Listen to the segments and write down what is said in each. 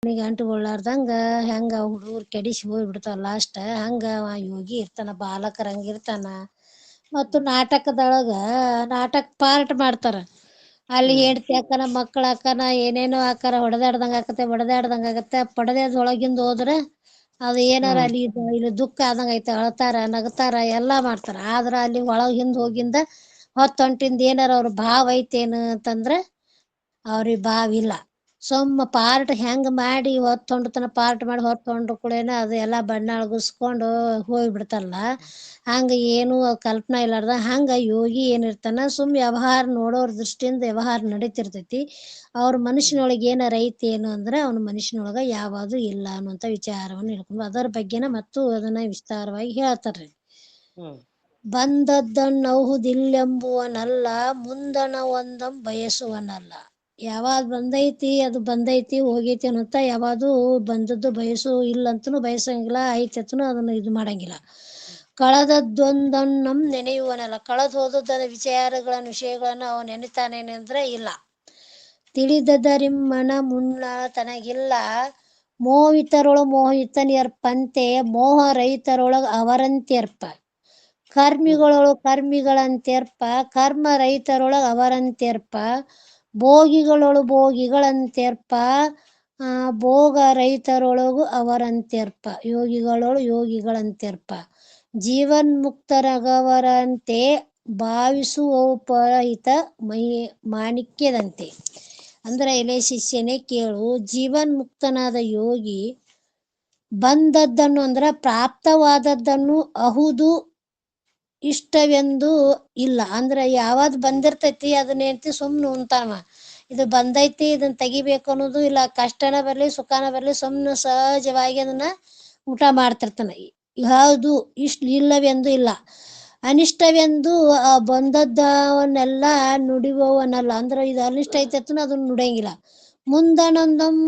ಅಂಟುಕೊಳ್ಳಾರ್ದಂಗ ಹೆಂಗ ಹುಡುಗರು ಕೆಡಿಸಿ ಹೋಗ್ಬಿಡ್ತಾವ ಲಾಸ್ಟ್ ಹಂಗ ಯೋಗಿ ಇರ್ತಾನ ಬಾಲಕರ ಹಂಗಿರ್ತಾನ. ಮತ್ತು ನಾಟಕದೊಳಗ ನಾಟಕ ಪಾರ್ಟ್ ಮಾಡ್ತಾರ. ಅಲ್ಲಿ ಹೆಂಡ್ತಿ ಹಾಕನ ಮಕ್ಳ ಹಾಕನ ಏನೇನೋ ಹಾಕಾರ ಹೊಡೆದಾಡ್ದಂಗ ಆಗತ್ತೆ ಪಡದೊಳಗಿಂದ ಹೋದ್ರ ಅದು ಏನಾರ ಅಲ್ಲಿ ಇಲ್ಲಿ ದುಃಖ ಆದಂಗ ಐತೆ ಅಳ್ತಾರ ನಗತಾರ ಎಲ್ಲಾ ಮಾಡ್ತಾರ. ಆದ್ರ ಅಲ್ಲಿ ಒಳಗ ಹಿಂದ್ ಹೋಗಿಂದ ಹೊತ್ತೊಂಟಿಂದ ಏನಾರ ಅವ್ರ ಭಾವ ಐತೇನು ಅಂತಂದ್ರ ಅವ್ರಿಗೆ ಭಾವ ಇಲ್ಲ. ಸುಮ್ಮ ಪಾರ್ಟ್ ಹೆಂಗ್ ಮಾಡಿ ಹೊತ್ತೊಂಡತನ ಪಾರ್ಟ್ ಮಾಡಿ ಹೊತ್ತೊಂಡ್ರ ಕೂಡನ ಅದು ಎಲ್ಲಾ ಬಣ್ಣ ಅಳಗಿಸ್ಕೊಂಡು ಹೋಗ್ಬ ಬಿಡ್ತಾರಲ್ಲ. ಹಂಗ ಏನು ಕಲ್ಪನಾ ಇಲ್ಲಾರ್ದ ಹಂಗ ಯೋಗಿ ಏನಿರ್ತಾನ ಸುಮ್ ವ್ಯವಹಾರ ನೋಡೋರ್ ದೃಷ್ಟಿಯಿಂದ ವ್ಯವಹಾರ ನಡೀತಿರ್ತೈತಿ. ಅವ್ರ ಮನುಷ್ಯನೊಳಗೆ ಏನಾರ ಐತಿ ಏನು ಅಂದ್ರೆ ಅವ್ನ ಮನುಷ್ಯನೊಳಗ ಯಾವುದು ಇಲ್ಲ ಅನ್ನುವಂತ ವಿಚಾರವನ್ನ ಹೇಳ್ಕೊಂಡು ಅದರ ಬಗ್ಗೆನ ಮತ್ತು ಅದನ್ನ ವಿಸ್ತಾರವಾಗಿ ಹೇಳ್ತಾರ್ರಿ. ಬಂದದ್ದನ್ನಹುದಿಲ್ಲೆಂಬುವನಲ್ಲ ಮುಂದಣ ಒಂದಂ ಬಯಸುವನಲ್ಲ. ಯಾವಾಗ ಬಂದೈತಿ ಅದು ಬಂದೈತಿ ಹೋಗೈತಿ ಅನ್ನತ್ತ ಯಾವುದು ಬಂದದ್ದು ಬಯಸು ಇಲ್ಲಂತನೂ ಬಯಸಂಗಿಲ್ಲ, ಐತತ್ನು ಅದನ್ನ ಇದು ಮಾಡಂಗಿಲ್ಲ. ಕಳೆದದ್ದೊಂದನ್ನಂ ನೆನೆಯುವನಲ್ಲ. ಕಳೆದು ಹೋದದ ವಿಷಯಗಳನ್ನ ಅವ ನೆನೆತಾನೇನೆ ಅಂದ್ರೆ ಇಲ್ಲ. ತಿಳಿದದರಿಮ್ಮನ ಮುನ್ನ ತನಗಿಲ್ಲ ಮೋಹಿತನಿಯರ್ಪಂತೆ ಮೋಹ ರಹಿತರೊಳಗ ಅವರಂತ್ಯರ್ಪ. ಕರ್ಮಿಗಳೊಳಗ ಕರ್ಮಿಗಳಂತ್ಯರ್ಪ ಕರ್ಮ ರಹಿತರೊಳಗ ಅವರಂತ್ಯರ್ಪ. ಭೋಗಿಗಳಂತ್ಯರ್ಪ ಭೋಗ ರಹಿತರೊಳಗು ಅವರಂತ್ಯರ್ಪ. ಯೋಗಿಗಳಂತ್ಯರ್ಪ. ಜೀವನ್ಮುಕ್ತರಗವರಂತೆ ಭಾವಿಸುವೋಪರಹಿತ ಮಾಣಿಕ್ಯದಂತೆ. ಅಂದ್ರೆ ಎಲೆ ಶಿಷ್ಯನೇ ಕೇಳು, ಜೀವನ್ಮುಕ್ತನಾದ ಯೋಗಿ ಬಂದದ್ದನ್ನು ಅಂದ್ರ ಪ್ರಾಪ್ತವಾದದ್ದನ್ನು ಅಹುದು ಇಷ್ಟವೆಂದು ಇಲ್ಲ. ಅಂದ್ರೆ ಯಾವ್ದು ಬಂದಿರ್ತೈತಿ ಅದನ್ನೇಂತಿ ಸುಮ್ನೆ ಉಣ್ತಾನ. ಇದು ಬಂದೈತಿ ಇದನ್ನ ತೆಗಿಬೇಕು ಅನ್ನೋದು ಇಲ್ಲ. ಕಷ್ಟನ ಬರ್ಲಿ ಸುಖಾನ ಬರ್ಲಿ ಸುಮ್ನೆ ಸಹಜವಾಗಿ ಅದನ್ನ ಊಟ ಮಾಡ್ತಿರ್ತಾನ. ಯಾವುದು ಇಲ್ಲವೆಂದು ಇಲ್ಲ. ಅನಿಷ್ಟವೆಂದು ಬಂದದ್ದವನ್ನೆಲ್ಲ ನುಡಿಯುವವನಲ್ಲ. ಅಂದ್ರೆ ಇದು ಅನಿಷ್ಟ ಐತನ ಅದನ್ನ ನುಡಿಯಂಗಿಲ್ಲ. ಮುಂದಣಂದಂ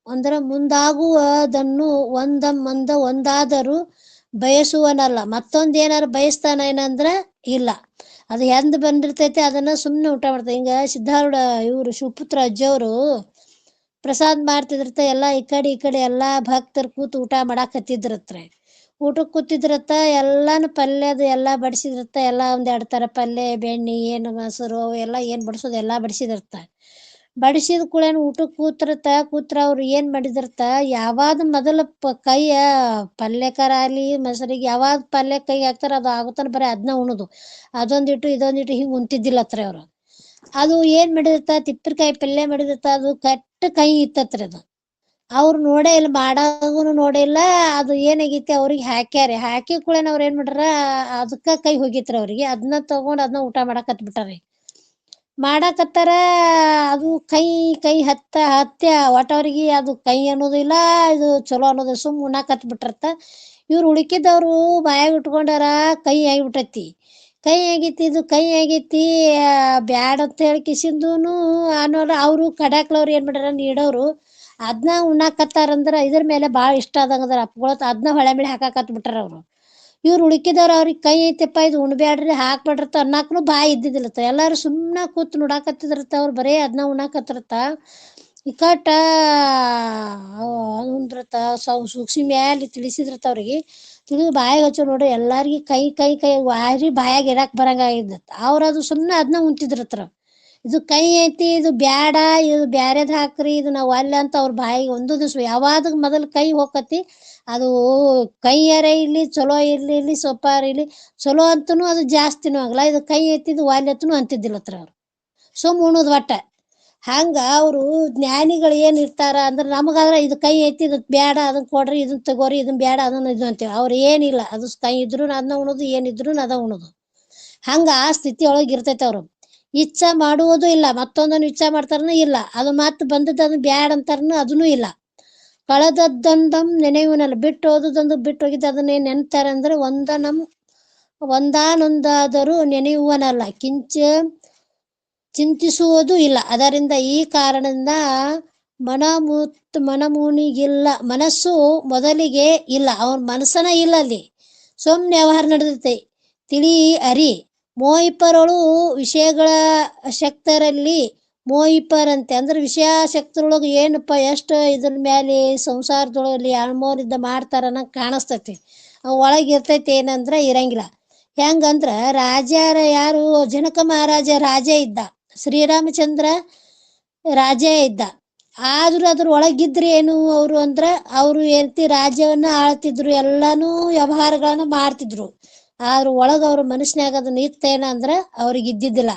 ಅಂದ್ರೆ ಮುಂದಾಗುವುದನ್ನು ಒಂದಾದರೂ ಬಯಸುವನಲ್ಲ. ಮತ್ತೊಂದ್ ಏನಾರು ಬಯಸ್ತಾನ ಏನಂದ್ರ ಇಲ್ಲ. ಅದು ಎಂದ್ ಬಂದಿರ್ತೈತಿ ಅದನ್ನ ಸುಮ್ನೆ ಊಟ ಮಾಡ್ತಾರೆ. ಹಿಂಗ ಸಿದ್ಧಾರೂಢ ಇವ್ರು ಶಿವಪುತ್ರ ಅಜ್ಜವ್ರು ಪ್ರಸಾದ್ ಮಾಡ್ತಿದ್ರತ ಎಲ್ಲಾ ಈ ಕಡೆ ಎಲ್ಲಾ ಭಕ್ತರು ಕೂತು ಊಟ ಮಾಡಾಕತ್ತಿದ್ರತ್ರ. ಊಟಕ್ ಕೂತಿದ್ರತ್ತ ಎಲ್ಲಾನು ಪಲ್ಯದ ಎಲ್ಲಾ ಬಡಿಸಿದ್ರತ್ತ. ಎಲ್ಲಾ ಒಂದ್ 2 ತರ ಪಲ್ಯ ಬೆಣ್ಣಿ ಏನು ಮೊಸರು ಎಲ್ಲಾ ಏನ್ ಬಡಸೋದು ಎಲ್ಲಾ ಬಡಿಸಿದ್ರತ್ತ. ಬಡಿಸಿದ ಕೂಳೇನ್ ಊಟಕ್ ಕೂತ್ರ ಅವ್ರು ಏನ್ ಮಾಡಿದ್ರತ ಯಾವಾದ್ ಮೊದಲ ಕೈಯ ಪಲ್ಯಕಾರ ಆಗ್ಲಿ ಮೊಸರಿಗೆ ಯಾವಾಗ್ ಪಲ್ಯ ಕೈ ಹಾಕ್ತಾರ ಅದು ಆಗುತ್ತಾನ ಬರೀ ಅದ್ನ ಉಣುದು. ಅದೊಂದಿಟ್ಟು ಇದೊಂದಿಟ್ಟು ಹಿಂಗ್ ಉಣ್ತಿದ್ದಿಲ್ಲತ್ರ ಅವ್ರು. ಅದು ಏನ್ ಮಾಡಿದತ್ತ ತಿಪ್ಪರ್ಕಾಯಿ ಪಲ್ಯ ಮಾಡಿದತ್ತ ಅದು ಕಟ್ಟ ಕೈ ಇತ್ತತ್ರಿ. ಅದು ಅವ್ರು ನೋಡೇ ಇಲ್ಲ, ಮಾಡಾಗನು ನೋಡೇ ಇಲ್ಲ. ಅದು ಏನಾಗೈತಿ ಅವ್ರಿಗೆ ಹಾಕಿ ಕೂಳೇನ್ ಅವ್ರ ಏನ್ ಮಾಡ್ಯಾರ ಅದಕ್ಕ ಕೈ ಹೋಗಿತ್ರಿ ಅವ್ರಿಗೆ. ಅದನ್ನ ತಗೊಂಡ್ ಅದನ್ನ ಊಟ ಮಾಡಾಕತ್ಬಿಟ್ಟಾರಿ. ಮಾಡಾಕತ್ತಾರ ಅದು ಕೈ ಹತ್ಯ ಒಟ್ಟವ್ರಿಗೆ ಅದು ಕೈ ಅನ್ನೋದು ಇಲ್ಲ, ಇದು ಚಲೋ ಅನ್ನೋದು ಸುಮ್ ಉಣ್ಣಾಕತ್ ಬಿಟ್ರತ್ತ. ಇವ್ರು ಉಳ್ಕಿದವ್ರು ಬಾಯಾಗ ಇಟ್ಕೊಂಡಾರ ಕೈ ಆಗಿಬಿಟ್ಟೈತಿ. ಇದು ಕೈ ಆಗೈತಿ ಬ್ಯಾಡ ಅಂತ ಹೇಳ್ಕಿಸಿಂದೂನು ಅನ್ನೋರ ಅವ್ರು ಕಡ್ಯಾಕ್ಲವ್ರು ಏನ್ ಮಾಡ್ಯಾರ ನೀಡವ್ರು ಅದ್ನ ಉಣ್ಣಾಕತ್ತಾರಂದ್ರ ಇದ್ರ ಮೇಲೆ ಬಾಳ ಇಷ್ಟ ಆದಂಗದಾರ ಅಪ್ಕೊಳತ್ ಅದ್ನ ಹೊಳೆ ಮಳೆ ಹಾಕಾಕತ್ ಬಿಟ್ಟಾರ ಅವ್ರು. ಇವ್ರು ಉಳ್ಕಿದವ್ರು ಅವ್ರಿಗೆ ಕೈ ಐತೆಪ್ಪ ಇದು ಉಣ್ಬ್ಯಾಡ್ರಿ ಹಾಕ್ಬೇಡ್ರತ ಅನ್ನಕ್ನು ಬಾಯಿ ಇದ್ದಿದ್ದಿಲ್ಲತ್ತ. ಎಲ್ಲಾರು ಸುಮ್ನ ಕೂತ್ ನೋಡಾಕತ್ತಿದ್ರತ. ಅವ್ರು ಬರೇ ಅದ್ನ ಉಣ್ಣಾಕತ್ರತ. ಇಕಟ್ಟ ಉಂಡ್ರತ ಸೂಕ್ಷ್ಮ ಮ್ಯಾಲ ತಿಳಿಸಿದ್ರತ. ಅವ್ರಿಗೆ ತಿಳಿದು ಬಾಯಾಗ ಹಚ್ಚ ನೋಡ್ರಿ ಎಲ್ಲಾರ್ಗಿ ಕೈ ವಾರಿ ಬಾಯಾಗ ಇರಾಕ್ ಬರಂಗ ಆಗಿದ್ದತ್. ಅವ್ರದು ಸುಮ್ನೆ ಅದ್ನ ಉಣ್ತಿದ್ರತ್ರ. ಇದು ಕೈ ಐತಿ ಇದು ಬ್ಯಾಡ ಇದು ಬ್ಯಾರೆದ್ ಹಾಕ್ರಿ ಇದು ನಾವ್ ಒಲ್ಲೆ ಅಂತ ಅವ್ರ ಬಾಯಿಗೆ ಒಂದು ದಿವ್ಸ ಯಾವಾದ ಮೊದಲ್ ಕೈ ಹೋಕತಿ ಅದು ಕೈಯರ ಇಲ್ಲಿ ಚಲೋ ಇರ್ಲಿ ಸೊಪ್ಪಾರ ಇಲ್ಲಿ ಚಲೋ ಅಂತನು ಅದು ಜಾಸ್ತಿನೂ ಆಗಲ್ಲ. ಇದು ಕೈ ಎತ್ತಿದು ವಾಲ್ಯತ್ನು ಅಂತಿದ್ದಿಲ್ಲತ್ರ. ಅವ್ರು ಸುಮ್ ಉಣುದ್ ಒಟ್ಟ. ಹಂಗ ಅವ್ರು ಜ್ಞಾನಿಗಳು ಏನ್ ಇರ್ತಾರ ಅಂದ್ರ ನಮಗಾದ್ರ ಇದು ಕೈ ಐತಿ ಇದು ಬ್ಯಾಡ ಅದನ್ ಕೊಡ್ರಿ ಇದನ್ ತಗೋರಿ ಇದನ್ ಬ್ಯಾಡ ಅದನ್ನ ಇದು ಅಂತೇವಿ. ಅವ್ರ ಏನಿಲ್ಲ ಅದು ಕೈ ಇದ್ರು ಅದನ್ನ ಉಣುದು ಏನಿದ್ರು ಅದ ಉಣುದು. ಹಂಗ ಆ ಸ್ಥಿತಿ ಒಳಗ ಇರ್ತೈತಿ. ಅವ್ರು ಇಚ್ಛಾ ಮಾಡುವುದು ಇಲ್ಲ, ಮತ್ತೊಂದನ್ನು ಇಚ್ಛಾ ಮಾಡ್ತಾರನು ಇಲ್ಲ, ಅದು ಮತ್ ಬಂದದ್ದು ಅದನ್ನ ಬ್ಯಾಡ್ ಅಂತಾರನು ಅದನ್ನು ಇಲ್ಲ. ಕಳೆದದ್ದೊಂದಂ ನೆನೆಯುವನಲ್ಲ. ಬಿಟ್ಟು ಹೋದದೊಂದು ಬಿಟ್ಟು ಹೋಗಿದ್ದ ಅದನ್ನೇ ನೆನ್ತಾರ ಅಂದ್ರೆ ಒಂದಾನೊಂದಾದರೂ ನೆನೆಯುವನಲ್ಲ. ಚಿಂತಿಸುವುದು ಇಲ್ಲ. ಅದರಿಂದ ಈ ಕಾರಣದಿಂದ ಮನಮುನಿಗಿಲ್ಲ ಮನಸ್ಸು ಮೊದಲಿಗೆ ಇಲ್ಲ. ಅವನ ಮನಸ್ಸನ ಇಲ್ಲ ಅಲ್ಲಿ ಸುಮ್ನೆ ವ್ಯವಹಾರ ನಡೆದೈತೆ. ತಿಳಿ ಅರಿ ಮೋಹಿಪರಳು ವಿಷಯಗಳ ಶಕ್ತರಲ್ಲಿ ಮೋಹಿಪರಂತೆ ಅಂದ್ರೆ ವಿಷಯಾಸಕ್ತಿಯೊಳಗೆ ಏನಪ್ಪ ಎಷ್ಟು ಇದ್ರ ಮೇಲೆ ಸಂಸಾರದೊಳಗಲ್ಲಿ ಅಳ್ಮೋರಿದ್ದ ಮಾಡ್ತಾರನ್ನ ಕಾಣಿಸ್ತೈತಿ. ಒಳಗೆ ಇರ್ತೈತಿ ಏನಂದ್ರೆ ಇರಂಗಿಲ್ಲ. ಹೆಂಗಂದ್ರ ರಾಜರ ಯಾರು ಜನಕ ಮಹಾರಾಜ ರಾಜ ಇದ್ದ, ಶ್ರೀರಾಮಚಂದ್ರ ರಾಜ ಇದ್ದ. ಆದ್ರೂ ಅದ್ರ ಒಳಗಿದ್ರೆ ಏನು ಅವರು ಅಂದ್ರ ಅವರು ಏನಂತಿ ರಾಜ್ಯವನ್ನ ಆಳ್ತಿದ್ರು, ಎಲ್ಲಾನು ವ್ಯವಹಾರಗಳನ್ನ ಮಾಡ್ತಿದ್ರು. ಆದ್ರ ಒಳಗ ಅವ್ರ ಮನುಷ್ಯನಾಗ ಅದನ್ನ ಇತ್ತೇನ ಅಂದ್ರ ಅವ್ರಿಗೆ ಇದ್ದಿದ್ದಿಲ್ಲ.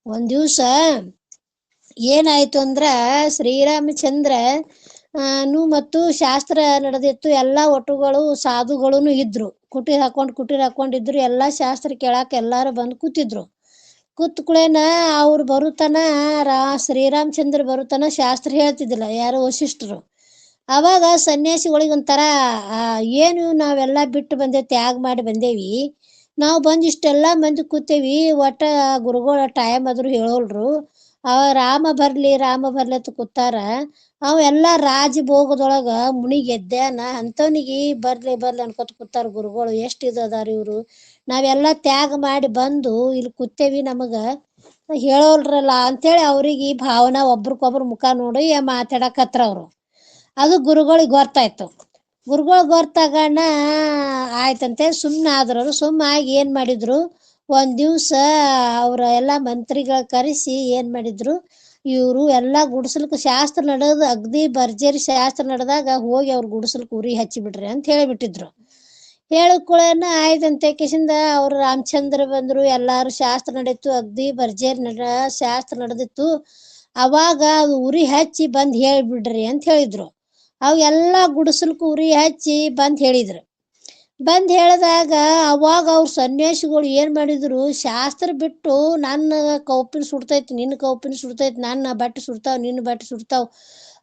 ಒಂದ್ ದಿವ್ಸ ಏನಾಯ್ತು ಅಂದ್ರ ಶ್ರೀರಾಮಚಂದ್ರ ಮತ್ತು ಶಾಸ್ತ್ರ ನಡೆದಿತ್ತು. ಎಲ್ಲಾ ಒಟ್ಟುಗಳು ಸಾಧುಗಳು ಇದ್ರು, ಕುಟೀರ್ ಹಾಕೊಂಡಿದ್ರು. ಎಲ್ಲಾ ಶಾಸ್ತ್ರ ಕೇಳಾಕ ಎಲ್ಲಾರು ಬಂದು ಕೂತಿದ್ರು. ಕೂತ್ಕುಳೇನ ಅವ್ರು ಬರುತನ ಶ್ರೀರಾಮಚಂದ್ರ ಬರುತನ ಶಾಸ್ತ್ರ ಹೇಳ್ತಿದ್ದಿಲ್ಲ ಯಾರು ವಸಿಷ್ಠರು. ಅವಾಗ ಸನ್ಯಾಸಿಗಳಿಗೆ ಒಂಥರ ಏನು ನಾವೆಲ್ಲಾ ಬಿಟ್ಟು ಬಂದೇವಿ, ತ್ಯಾಗ ಮಾಡಿ ಬಂದೇವಿ, ನಾವು ಬಂದು ಇಷ್ಟೆಲ್ಲಾ ಮಂದಿ ಕೂತೇವಿ, ಒಟ್ಟ ಗುರುಗಳ ಟೈಮ್ ಆದ್ರು ಹೇಳೋಲ್ರು. ರಾಮ ಬರ್ಲಿ ಅಂತ ಕೂತಾರ. ಅವ ಎಲ್ಲಾ ರಾಜಭೋಗದೊಳಗ ಮುನಿಗೆದ್ದಾನ, ಅಂತವನಿಗೆ ಬರ್ಲಿ ಅನ್ಕೊತ ಕೂತಾರ ಗುರುಗಳು. ಎಷ್ಟ್ ಅದಾರ ಇವ್ರು, ನಾವೆಲ್ಲಾ ತ್ಯಾಗ ಮಾಡಿ ಬಂದು ಇಲ್ಲಿ ಕೂತೇವಿ, ನಮಗ ಹೇಳೋಲ್ರಲ್ಲ ಅಂತೇಳಿ ಅವ್ರಿಗೆ ಭಾವನಾ ಒಬ್ರಕೊಬ್ರು ಮುಖ ನೋಡಿ ಮಾತಾಡಕತ್ರ ಅವ್ರು. ಅದು ಗುರುಗಳಿಗೆ ಗೊತ್ತಾಯ್ತು. ಗುರುಗಳು ಗೊತ್ತಾಗಣ ಆಯ್ತಂತೆ ಸುಮ್ನೆ ಆದ್ರು. ಸುಮ್ಮಾಗಿ ಏನ್ ಮಾಡಿದ್ರು, ಒಂದ್ ದಿವ್ಸ ಅವ್ರ ಎಲ್ಲಾ ಮಂತ್ರಿಗಳ ಕರೆಸಿ ಏನ್ ಮಾಡಿದ್ರು, ಇವ್ರು ಎಲ್ಲಾ ಗುಡಿಸಲ್ಕ ಶಾಸ್ತ್ರ ನಡೆದು ಅಗ್ದಿ ಭರ್ಜರಿ ಶಾಸ್ತ್ರ ನಡೆದಾಗ ಹೋಗಿ ಅವ್ರ ಗುಡಿಸಲ್ಕ ಉರಿ ಹಚ್ಚಿ ಬಿಡ್ರಿ ಅಂತ ಹೇಳಿಬಿಟ್ಟಿದ್ರು. ಹೇಳಕುಳೇನ ಆಯ್ತಂತೆ ಕಿಶಿಂದ ಅವ್ರು ರಾಮಚಂದ್ರ ಬಂದ್ರು. ಎಲ್ಲಾರು ಶಾಸ್ತ್ರ ನಡೀತು, ಅಗ್ದಿ ಭರ್ಜರಿ ಶಾಸ್ತ್ರ ನಡೆದಿತ್ತು. ಅವಾಗ ಅದು ಉರಿ ಹಚ್ಚಿ ಬಂದ್ ಹೇಳ್ಬಿಡ್ರಿ ಅಂತ ಹೇಳಿದ್ರು. ಅವ್ ಎಲ್ಲಾ ಗುಡಿಸಲ್ಕು ಉರಿ ಹಚ್ಚಿ ಬಂದ್ ಹೇಳಿದ್ರು. ಬಂದ್ ಹೇಳಿದಾಗ ಅವಾಗ ಅವ್ರ ಸನ್ಯಾಸಿಗಳು ಏನ್ ಮಾಡಿದ್ರು, ಶಾಸ್ತ್ರ ಬಿಟ್ಟು ನನ್ನ ಕೌಪಿನ ಸುಡ್ತೈತಿ, ನಿನ್ನ ಕೌಪಿನ ಸುಡ್ತೈತಿ, ನನ್ನ ಬಟ್ಟೆ ಸುಡ್ತಾವ್, ನಿನ್ನ ಬಟ್ಟೆ ಸುಡ್ತಾವ್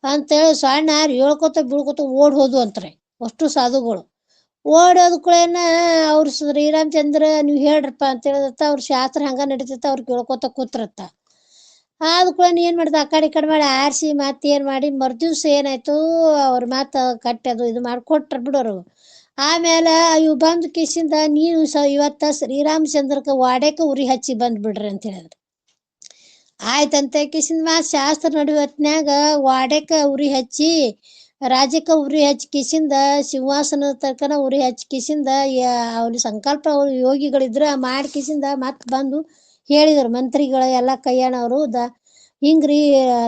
ಅಂತೇಳಿ ಸಣ್ಣ ಹೇಳ್ಕೊತ ಬೀಳ್ಕೊತ ಓಡ್ ಹೋದ್ವು ಅಂತಾರೆ ಅಷ್ಟು ಸಾಧುಗಳು. ಓಡೋದ್ ಕೂಡೇನ ಅವ್ರು ಶ್ರೀರಾಮಚಂದ್ರ ನೀವ್ ಹೇಳ್ರಪ್ಪ ಅಂತ ಹೇಳಿದತ್ತ. ಅವ್ರ ಶಾಸ್ತ್ರ ಹಂಗ ನಡೀತೈತ, ಅವ್ರು ಕೇಳ್ಕೊತ ಕೂತ್ರತ್ತ. ಆದ ಕೂಡ ಏನ್ ಮಾಡ್ದ, ಆ ಕಡೆ ಈ ಕಡೆ ಮಾಡಿ ಆರಿಸಿ ಏನ್ ಮಾಡಿ ಮರ್ದಿವ್ಸ ಏನಾಯ್ತು, ಅವ್ರ ಮಾತ ಕಟ್ಟದು ಇದು ಮಾಡಿ ಕೊಟ್ರ ಬಿಡೋರು. ಆಮೇಲೆ ಇವ್ ಬಂದ್ ಕಿಶಿಂದ ನೀವು ಇವತ್ತ ಶ್ರೀರಾಮಚಂದ್ರಕ ವಾಡ್ಯಕ ಉರಿ ಹಚ್ಚಿ ಬಂದ್ ಬಿಡ್ರಿ ಅಂತ ಹೇಳಿದ್ರು. ಆಯ್ತಂತೆ ಕಿಶಿಂದ ಶಾಸ್ತ್ರ ನಡುವತ್ನ್ಯಾಗ ವಾಡ್ಯಕ ಉರಿ ಹಚ್ಚಿ, ರಾಜಕ ಉರಿ ಹಚ್ಚಿ ಕಿಶಿಂದ ಸಿಂಹಾಸನ ತರ್ಕನ ಉರಿ ಹಚ್ಚಿ ಕಿಶಿಂದ ಅವ್ರ ಸಂಕಲ್ಪ ಅವ್ರು ಯೋಗಿಗಳಿದ್ರ ಮಾಡಿ ಕಿಶಿಂದ ಮತ್ ಬಂದು ಹೇಳಿದ್ರು ಮಂತ್ರಿಗಳ ಎಲ್ಲಾ ಕೈಯಾಣವ್ರು ಹಿಂಗ್ರಿ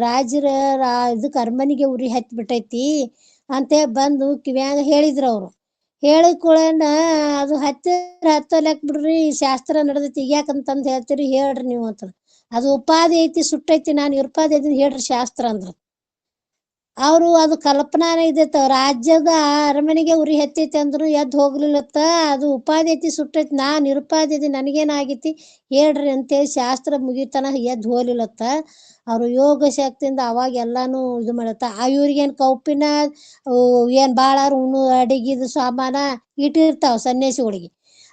ರಾಜರ ಇದಕ್ ಅರಮನಿಗೆ ಉರಿ ಹತ್ತಿ ಬಿಟ್ಟೈತಿ ಅಂತ ಬಂದು ಕಿವ್ಯಾಗ ಹೇಳಿದ್ರು. ಅವ್ರು ಹೇಳಿಕೊಳ್ಳೇನ ಅದು ಹತ್ತಲಕ್ ಬಿಡ್ರಿ, ಶಾಸ್ತ್ರ ನಡೆದೈತಿ, ಈಗ್ಯಾಕಂತಂದ್ ಹೇಳ್ತೀರಿ ಹೇಳ್ರಿ ನೀವು ಅಂತ. ಅದು ಉಪಾಧಿ ಐತಿ ಸುಟ್ಟೈತಿ, ನಾನು ಉಪಾಧಿ ಐತಿ ಹೇಳ್ರಿ ಶಾಸ್ತ್ರ ಅಂದ್ರು. ಅವರು ಅದು ಕಲ್ಪನಾನೇ ಇದೈತ, ರಾಜ್ಯದ ಅರಮನೆಗೆ ಉರಿ ಹತ್ತೈತಿ ಅಂದ್ರು ಎದ್ದು ಹೋಗ್ಲಿಲ್ಲತ್ತ. ಅದು ಉಪಾಧಿ ಐತಿ ಸುಟ್ಟೈತಿ, ನಾ ನಿರುಪಾಧಿ ಐತಿ, ನನಗೇನಾಗೈತಿ ಹೇಳ್ರಿ ಅಂತೇಳಿ ಶಾಸ್ತ್ರ ಮುಗಿತನ ಎದ್ದು ಹೋಗ್ಲಿಲ್ಲತ್ತ. ಅವ್ರು ಯೋಗ ಶಕ್ತಿಯಿಂದ ಅವಾಗ ಎಲ್ಲಾನು ಇದು ಮಾಡತ್ತ. ಇವ್ರಿಗೇನ್ ಕೌಪಿನ ಏನ್ ಬಾಳಾರು ಅಡಿಗಿದ ಸಾಮಾನ ಇಟ್ಟಿರ್ತಾವ ಸನ್ಯಾಸಿಗಳಿಗೆ,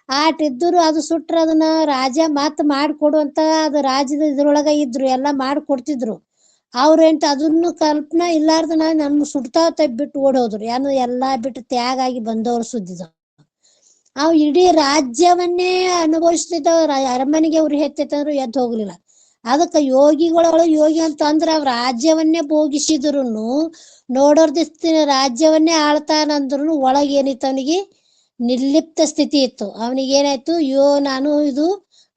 ಆಟಿದ್ರು ಅದು ಸುಟ್ರ ಅದನ್ನ ರಾಜ ಮತ್ ಮಾಡಿಕೊಡುವಂತ ಅದು ರಾಜ್ಯದ ಇದ್ರೊಳಗ ಇದ್ರು, ಎಲ್ಲಾ ಮಾಡ್ಕೊಡ್ತಿದ್ರು. ಅವ್ರೇಂತ ಅದನ್ನು ಕಲ್ಪನಾ ಇಲ್ಲಾರ್ದನ ನಮ್ ಸುಡ್ತಾವ ಬಿಟ್ಟು ಓಡೋದ್ರು. ಎಲ್ಲಾ ಬಿಟ್ಟು ತ್ಯಾಗ ಆಗಿ ಬಂದವ್ರು ಸುದ್ದಿದ. ಅವ್ ಇಡೀ ರಾಜ್ಯವನ್ನೇ ಅನುಭವಿಸ್ತಿದ್ದವ್ರ ಅರಮನೆಗೆ ಉರಿ ಹತ್ತೈತಂದ್ರು ಎದ್ದು ಹೋಗ್ಲಿಲ್ಲ. ಅದಕ್ಕ ಯೋಗಿಗಳು ಯೋಗಿ ಅಂತ ಅಂದ್ರ ಅವ್ರ ರಾಜ್ಯವನ್ನೇ ಭೋಗಿಸಿದ್ರುನು, ನೋಡೋರ್ದಿಸ್ತಿನ ರಾಜ್ಯವನ್ನೇ ಆಳ್ತಾನಂದ್ರು ಒಳಗೆ ಏನಿತ್ತು ಅವನಿಗೆ ನಿರ್ಲಿಪ್ತ ಸ್ಥಿತಿ ಇತ್ತು. ಅವನಿಗೆ ಏನಾಯ್ತು, ನಾನು ಇದು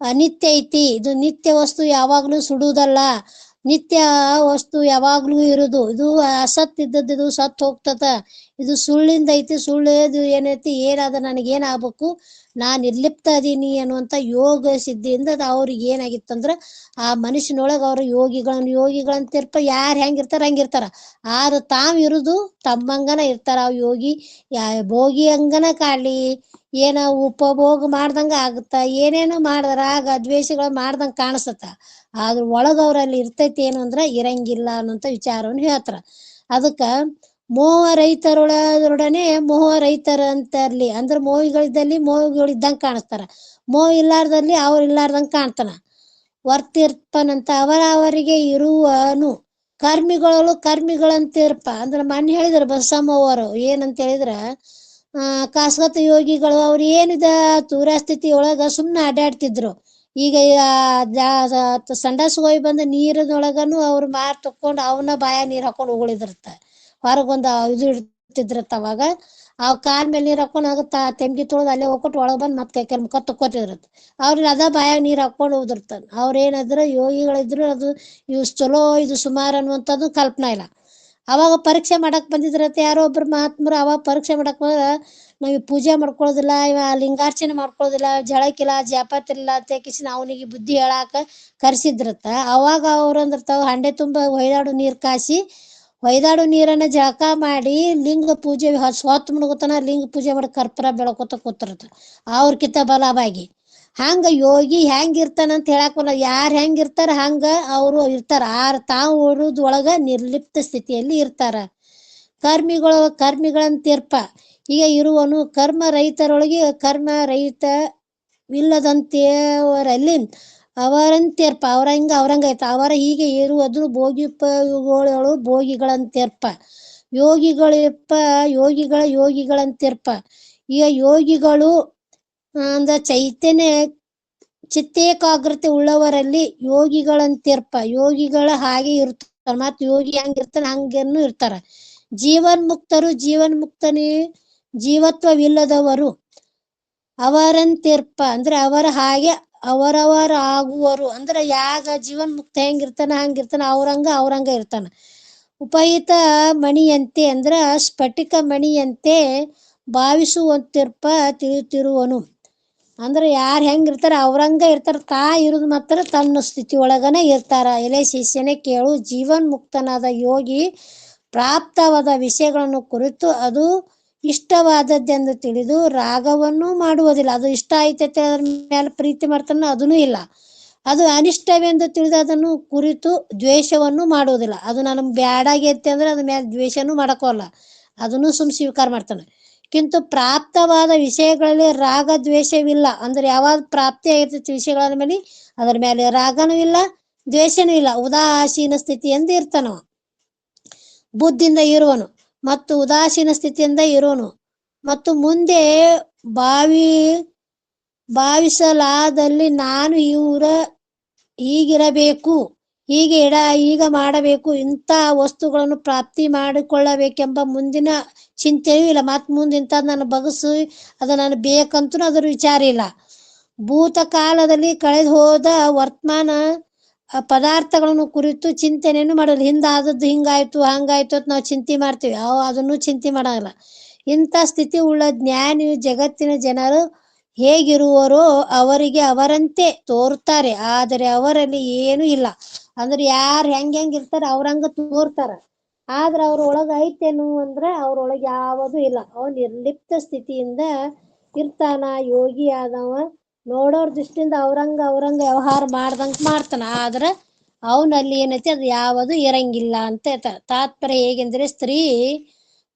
ಅನಿತ್ಯ ಐತಿ, ಇದು ನಿತ್ಯ ವಸ್ತು ಯಾವಾಗ್ಲೂ ಸುಡುವುದಲ್ಲ, ನಿತ್ಯ ವಸ್ತು ಯಾವಾಗ್ಲೂ ಇರುದು, ಇದು ಅಸತ್ ಇದ್ದದ್ದು ಇದು ಸತ್ ಹೋಗ್ತದ, ಇದು ಸುಳ್ಳಿಂದ ಐತಿ, ಸುಳ್ಳು ಏನೈತಿ, ಏನಾದ ನನಗೇನಾಗ್ಬೇಕು, ನಾನ್ ನಿರ್ಲಿಪ್ತ ಅದೀನಿ ಅನ್ನುವಂತ ಯೋಗ ಸಿದ್ಧಿಯಿಂದ ಅವ್ರಿಗೆ ಏನಾಗಿತ್ತಂದ್ರ ಆ ಮನುಷ್ಯನೊಳಗ ಅವ್ರ ಯೋಗಿಗಳಂತಿರ್ಪ ಯಾರು ಹೆಂಗಿರ್ತಾರ ಹಂಗಿರ್ತಾರ. ಆದ್ರ ತಾವ್ ಇರುದು ತಮ್ಮಂಗನ ಇರ್ತಾರ. ಅವ್ ಯೋಗಿ ಭೋಗಿ ಹಂಗನ ಕಾಡ್ಲಿ, ಏನ ಉಪಭೋಗ ಮಾಡ್ದಂಗ ಆಗುತ್ತ, ಏನೇನೋ ಮಾಡಿದ್ರ ಆಗ ದ್ವೇಷಗಳು ಮಾಡ್ದಂಗ ಕಾಣಿಸತ್ತ. ಆದ್ರ ಒಳಗ ಅವ್ರಲ್ಲಿ ಇರ್ತೈತಿ ಏನು ಅಂದ್ರ ಇರಂಗಿಲ್ಲ ಅನ್ನೋಂತ ವಿಚಾರವನ್ನು ಹೇಳ್ತಾರ. ಅದಕ್ಕ ಮೋಹ ರೈತರೊಡನೆ ಮೋಹ ರೈತರ ಅಂತಾರ್ಲಿ, ಅಂದ್ರ ಮೋಹಿಗಳಿದ್ದಲ್ಲಿ ಮೋಹಿಗಳಿದ್ದಂಗ ಕಾಣಿಸ್ತಾರ, ಮೋಹ ಇಲ್ಲಾರ್ದಲ್ಲಿ ಅವ್ರ ಇಲ್ಲಾರ್ದಂಗ ಕಾಣ್ತಾನ. ವರ್ತಿರ್ಪನಂತ ಅವರಿಗೆ ಇರುವನು ಕರ್ಮಿಗಳಂತಿರ್ಪ ಅಂದ್ರ ಮೊನ್ನೆ ಹೇಳಿದ್ರ ಬಸಮ್ಮವರು ಏನಂತ ಹೇಳಿದ್ರ, ಕಾಸಗತ ಯೋಗಿಗಳು ಅವ್ರು ಏನಿದ ತೂರಾಸ್ಥಿತಿ ಒಳಗ ಸುಮ್ನೆ ಅಡ್ಡಾಡ್ತಿದ್ರು. ಈಗ ಸಂಡಾಸ್ ಹೋಗಿ ಬಂದ ನೀರಿನೊಳಗನು ಅವ್ರು ಮಾರ್ ತಕ್ಕೊಂಡು ಅವನ ಬಾಯ ನೀರ್ ಹಾಕೊಂಡು ಉಗುಳಿದಿರ್ತ. ಹೊರಗೊಂದು ಇದು ಇಡ್ತಿದ್ರತ್ತ ಅವಾಗ. ಅವ್ ಕಾಲ್ ಮೇಲೆ ನೀರ್ ಹಾಕೊಂಡ್ ಆಗುತ್ತ ತೆಂಗಿ ತೊಳ್ದು ಅಲ್ಲೇ ಹೋಗ್ಕೊಟ್ಟು ಒಳಗ್ ಬಂದ್ ಮತ್ತೆ ಕೈ ಮುಖ ತಕ್ಕೋತಿದ್ರತ್ತ. ಅವ್ರಿಗೆ ಅದ ಬಾಯಾಗ ನೀರ್ ಹಾಕೊಂಡು ಹೋದಿರ್ತಾನ. ಅವ್ರೇನಾದ್ರು ಯೋಗಿಗಳಿದ್ರು ಅದು ಇವ್ ಚಲೋ ಇದು ಸುಮಾರು ಅನ್ನುವಂಥದ್ದು ಕಲ್ಪನಾ ಇಲ್ಲ. ಅವಾಗ ಪರೀಕ್ಷೆ ಮಾಡಕ್ ಬಂದಿದ್ರತ್ತ ಯಾರೋ ಒಬ್ರು ಮಹಾತ್ಮರು. ಅವಾಗ ಪರೀಕ್ಷೆ ಮಾಡಕ್ ಬಂದ್ರ ನಾವ್ ಪೂಜೆ ಮಾಡ್ಕೊಳ್ಳೋದಿಲ್ಲ, ಇವ ಲಿಂಗಾರ್ಚನೆ ಮಾಡ್ಕೊಳ್ಳೋದಿಲ್ಲ, ಜಳಕಿಲ್ಲ ಜಾಪತಿಲ್ಲ ತೆಕಿಸಿ ಅವನಿಗೆ ಬುದ್ಧಿ ಹೇಳಾಕ ಕರ್ಸಿದ್ರತ್ತ. ಅವಾಗ ಅವ್ರ ಅಂದಿರ್ತಾವ ಹಂಡೆ ತುಂಬ ಹೊಯ್ದಾಡು ನೀರ್ ಕಾಸಿ ಹೊಯ್ದಾಡು ನೀರನ್ನ ಜಳಕ ಮಾಡಿ ಲಿಂಗ ಪೂಜೆ ಹೊತ್ತು ಮುಣಗುತನ ಲಿಂಗ ಪೂಜೆ ಮಾಡಿ ಕರ್ಪೂರ ಬೆಳಕೋತ ಕೂತಿರ್ತ ಅವ್ರಕಿಂತ ಬಲವಾಗಿ. ಹಂಗ ಯೋಗಿ ಹೆಂಗ್ ಇರ್ತಾನಂತ ಹೇಳಾಕಲ್ಲ. ಯಾರ್ ಹೆಂಗ್ ಇರ್ತಾರ ಹಂಗ ಅವರು ಇರ್ತಾರ. ತಾವು ಒಳಗ ನಿರ್ಲಿಪ್ತ ಸ್ಥಿತಿಯಲ್ಲಿ ಇರ್ತಾರ. ಕರ್ಮಿಗಳಂತಿರ್ಪ ಈಗ ಇರುವನು ಕರ್ಮ ರಹಿತರೊಳಗೆ ಕರ್ಮ ರಹಿತವಿಲ್ಲದಂತೆಯವರಲ್ಲಿ ಅವರಂತೆರ್ಪ ಅವ್ರಂಗ ಐತ. ಅವರ ಹೀಗೆ ಇರುವುದು ಭೋಗಿಗಳು ಭೋಗಿಗಳಂತೆರ್ಪ ಯೋಗಿಗಳಂತೆರ್ಪ. ಈಗ ಯೋಗಿಗಳು ಅಂದ್ರ ಚೈತನ್ಯ ಚಿತ್ತೇಕಾಗ್ರತೆ ಉಳ್ಳವರಲ್ಲಿ ಯೋಗಿಗಳಂತಿರ್ಪ. ಯೋಗಿಗಳ ಹಾಗೆ ಇರ್ತಾರ. ಮತ್ ಯೋಗಿ ಹಂಗಿರ್ತಾನ ಹಂಗೇನು ಇರ್ತಾರ. ಜೀವತ್ವವಿಲ್ಲದವರು ಅವರಂತಿರ್ಪ ಅಂದ್ರೆ ಅವರ ಹಾಗೆ ಅವರವರ ಆಗುವರು. ಅಂದ್ರೆ ಯಾಗ ಜೀವನ್ ಮುಕ್ತ ಹೆಂಗಿರ್ತಾನ ಹಂಗಿರ್ತಾನ. ಅವ್ರಂಗ ಇರ್ತಾನ. ಉಪಹಿತ ಮಣಿಯಂತೆ ಅಂದ್ರ ಸ್ಫಟಿಕ ಮಣಿಯಂತೆ ಭಾವಿಸುವಂತಿರ್ಪ ತಿಳಿಯುತ್ತಿರುವನು. ಅಂದ್ರೆ ಯಾರ್ ಹೆಂಗಿರ್ತಾರ ಅವ್ರಂಗ ಇರ್ತಾರ. ಇರುದು ಮಾತ್ರ ತನ್ನ ಸ್ಥಿತಿ ಒಳಗನ ಇರ್ತಾರ. ಎಲೆ ಶಿಷ್ಯನೇ ಕೇಳು, ಜೀವನ್ ಮುಕ್ತನಾದ ಯೋಗಿ ಪ್ರಾಪ್ತವಾದ ವಿಷಯಗಳನ್ನು ಕುರಿತು ಅದು ಇಷ್ಟವಾದದ್ದೆಂದು ತಿಳಿದು ರಾಗವನ್ನು ಮಾಡುವುದಿಲ್ಲ. ಅದು ಇಷ್ಟ ಆಯ್ತೈತೆ ಅದ್ರ ಮೇಲೆ ಪ್ರೀತಿ ಮಾಡ್ತಾನ ಅದನ್ನೂ ಇಲ್ಲ. ಅದು ಅನಿಷ್ಟವೆಂದು ತಿಳಿದು ಅದನ್ನು ಕುರಿತು ದ್ವೇಷವನ್ನು ಮಾಡುವುದಿಲ್ಲ. ಅದು ನನಗೆ ಬ್ಯಾಡಾಗೈತೆ ಅಂದ್ರೆ ಅದ್ರ ಮೇಲೆ ದ್ವೇಷನೂ ಮಾಡಕೋಲ್ಲ. ಅದನ್ನು ಸ್ವೀಕಾರ ಮಾಡ್ತಾನೆ. ಕಿಂತು ಪ್ರಾಪ್ತವಾದ ವಿಷಯಗಳಲ್ಲಿ ರಾಗ ದ್ವೇಷವಿಲ್ಲ. ಅಂದ್ರೆ ಯಾವಾಗ ಪ್ರಾಪ್ತಿ ಆಗಿರ್ತೈತಿ ವಿಷಯಗಳ ಮೇಲೆ ಅದ್ರ ಮೇಲೆ ರಾಗನೂ ಇಲ್ಲ ದ್ವೇಷನೂ ಇಲ್ಲ. ಉದಾಸೀನ ಸ್ಥಿತಿಯಿಂದ ಇರ್ತಾನವ. ಬುದ್ಧಿಯಿಂದ ಇರುವನು ಮತ್ತು ಉದಾಸೀನ ಸ್ಥಿತಿಯಿಂದ ಇರುವನು ಮತ್ತು ಮುಂದೆ ಭಾವಿಸಲಾದಲ್ಲಿ ನಾನು ಹೀಗಿರಬೇಕು, ಈಗ ಮಾಡಬೇಕು, ಇಂಥ ವಸ್ತುಗಳನ್ನು ಪ್ರಾಪ್ತಿ ಮಾಡಿಕೊಳ್ಳಬೇಕೆಂಬ ಮುಂದಿನ ಚಿಂತೆಯೂ ಇಲ್ಲ. ಮತ್ ಮುಂದೆ ಇಂಥದ್ದು ನಾನು ಬಗಸು ಅದು ನಾನು ಬೇಕಂತೂ ಅದ್ರ ವಿಚಾರ ಇಲ್ಲ. ಭೂತಕಾಲದಲ್ಲಿ ಕಳೆದು ಹೋದ ವರ್ತಮಾನ ಪದಾರ್ಥಗಳನ್ನು ಕುರಿತು ಚಿಂತನೆಯನ್ನು ಮಾಡೋದು. ಹಿಂದಾದದ್ದು ಹಿಂಗಾಯ್ತು ಹಂಗಾಯ್ತು ಅಂತ ನಾವು ಚಿಂತೆ ಮಾಡ್ತೀವಿ. ಅದನ್ನು ಚಿಂತೆ ಮಾಡಲ್ಲ. ಇಂಥ ಸ್ಥಿತಿ ಉಳ್ಳ ಜ್ಞಾನಿಯು ಜಗತ್ತಿನ ಜನರು ಹೇಗಿರುವರೋ ಅವರಿಗೆ ಅವರಂತೆ ತೋರುತ್ತಾರೆ, ಆದರೆ ಅವರಲ್ಲಿ ಏನೂ ಇಲ್ಲ. ಅಂದ್ರೆ ಯಾರು ಹೆಂಗ್ ಇರ್ತಾರ ಅವ್ರಂಗ ತೋರ್ತಾರ, ಆದ್ರೆ ಅವ್ರ ಒಳಗ ಐತೇನು ಅಂದ್ರೆ ಅವ್ರೊಳಗೆ ಯಾವುದೂ ಇಲ್ಲ. ಅವನ್ ನಿರ್ಲಿಪ್ತ ಸ್ಥಿತಿಯಿಂದ ಇರ್ತಾನ. ಯೋಗಿ ಆದವ ನೋಡೋರ್ ದೃಷ್ಟಿಯಿಂದ ಅವ್ರಂಗ ವ್ಯವಹಾರ ಮಾಡ್ದಂಗ ಮಾಡ್ತಾನ. ಆದ್ರ ಅವನಲ್ಲಿ ಏನೈತಿ ಅದು ಯಾವುದು ಇರಂಗಿಲ್ಲ ಅಂತ ಹೇಳ್ತಾರ. ತಾತ್ಪರ್ಯ ಹೇಗೆಂದ್ರೆ ಸ್ತ್ರೀ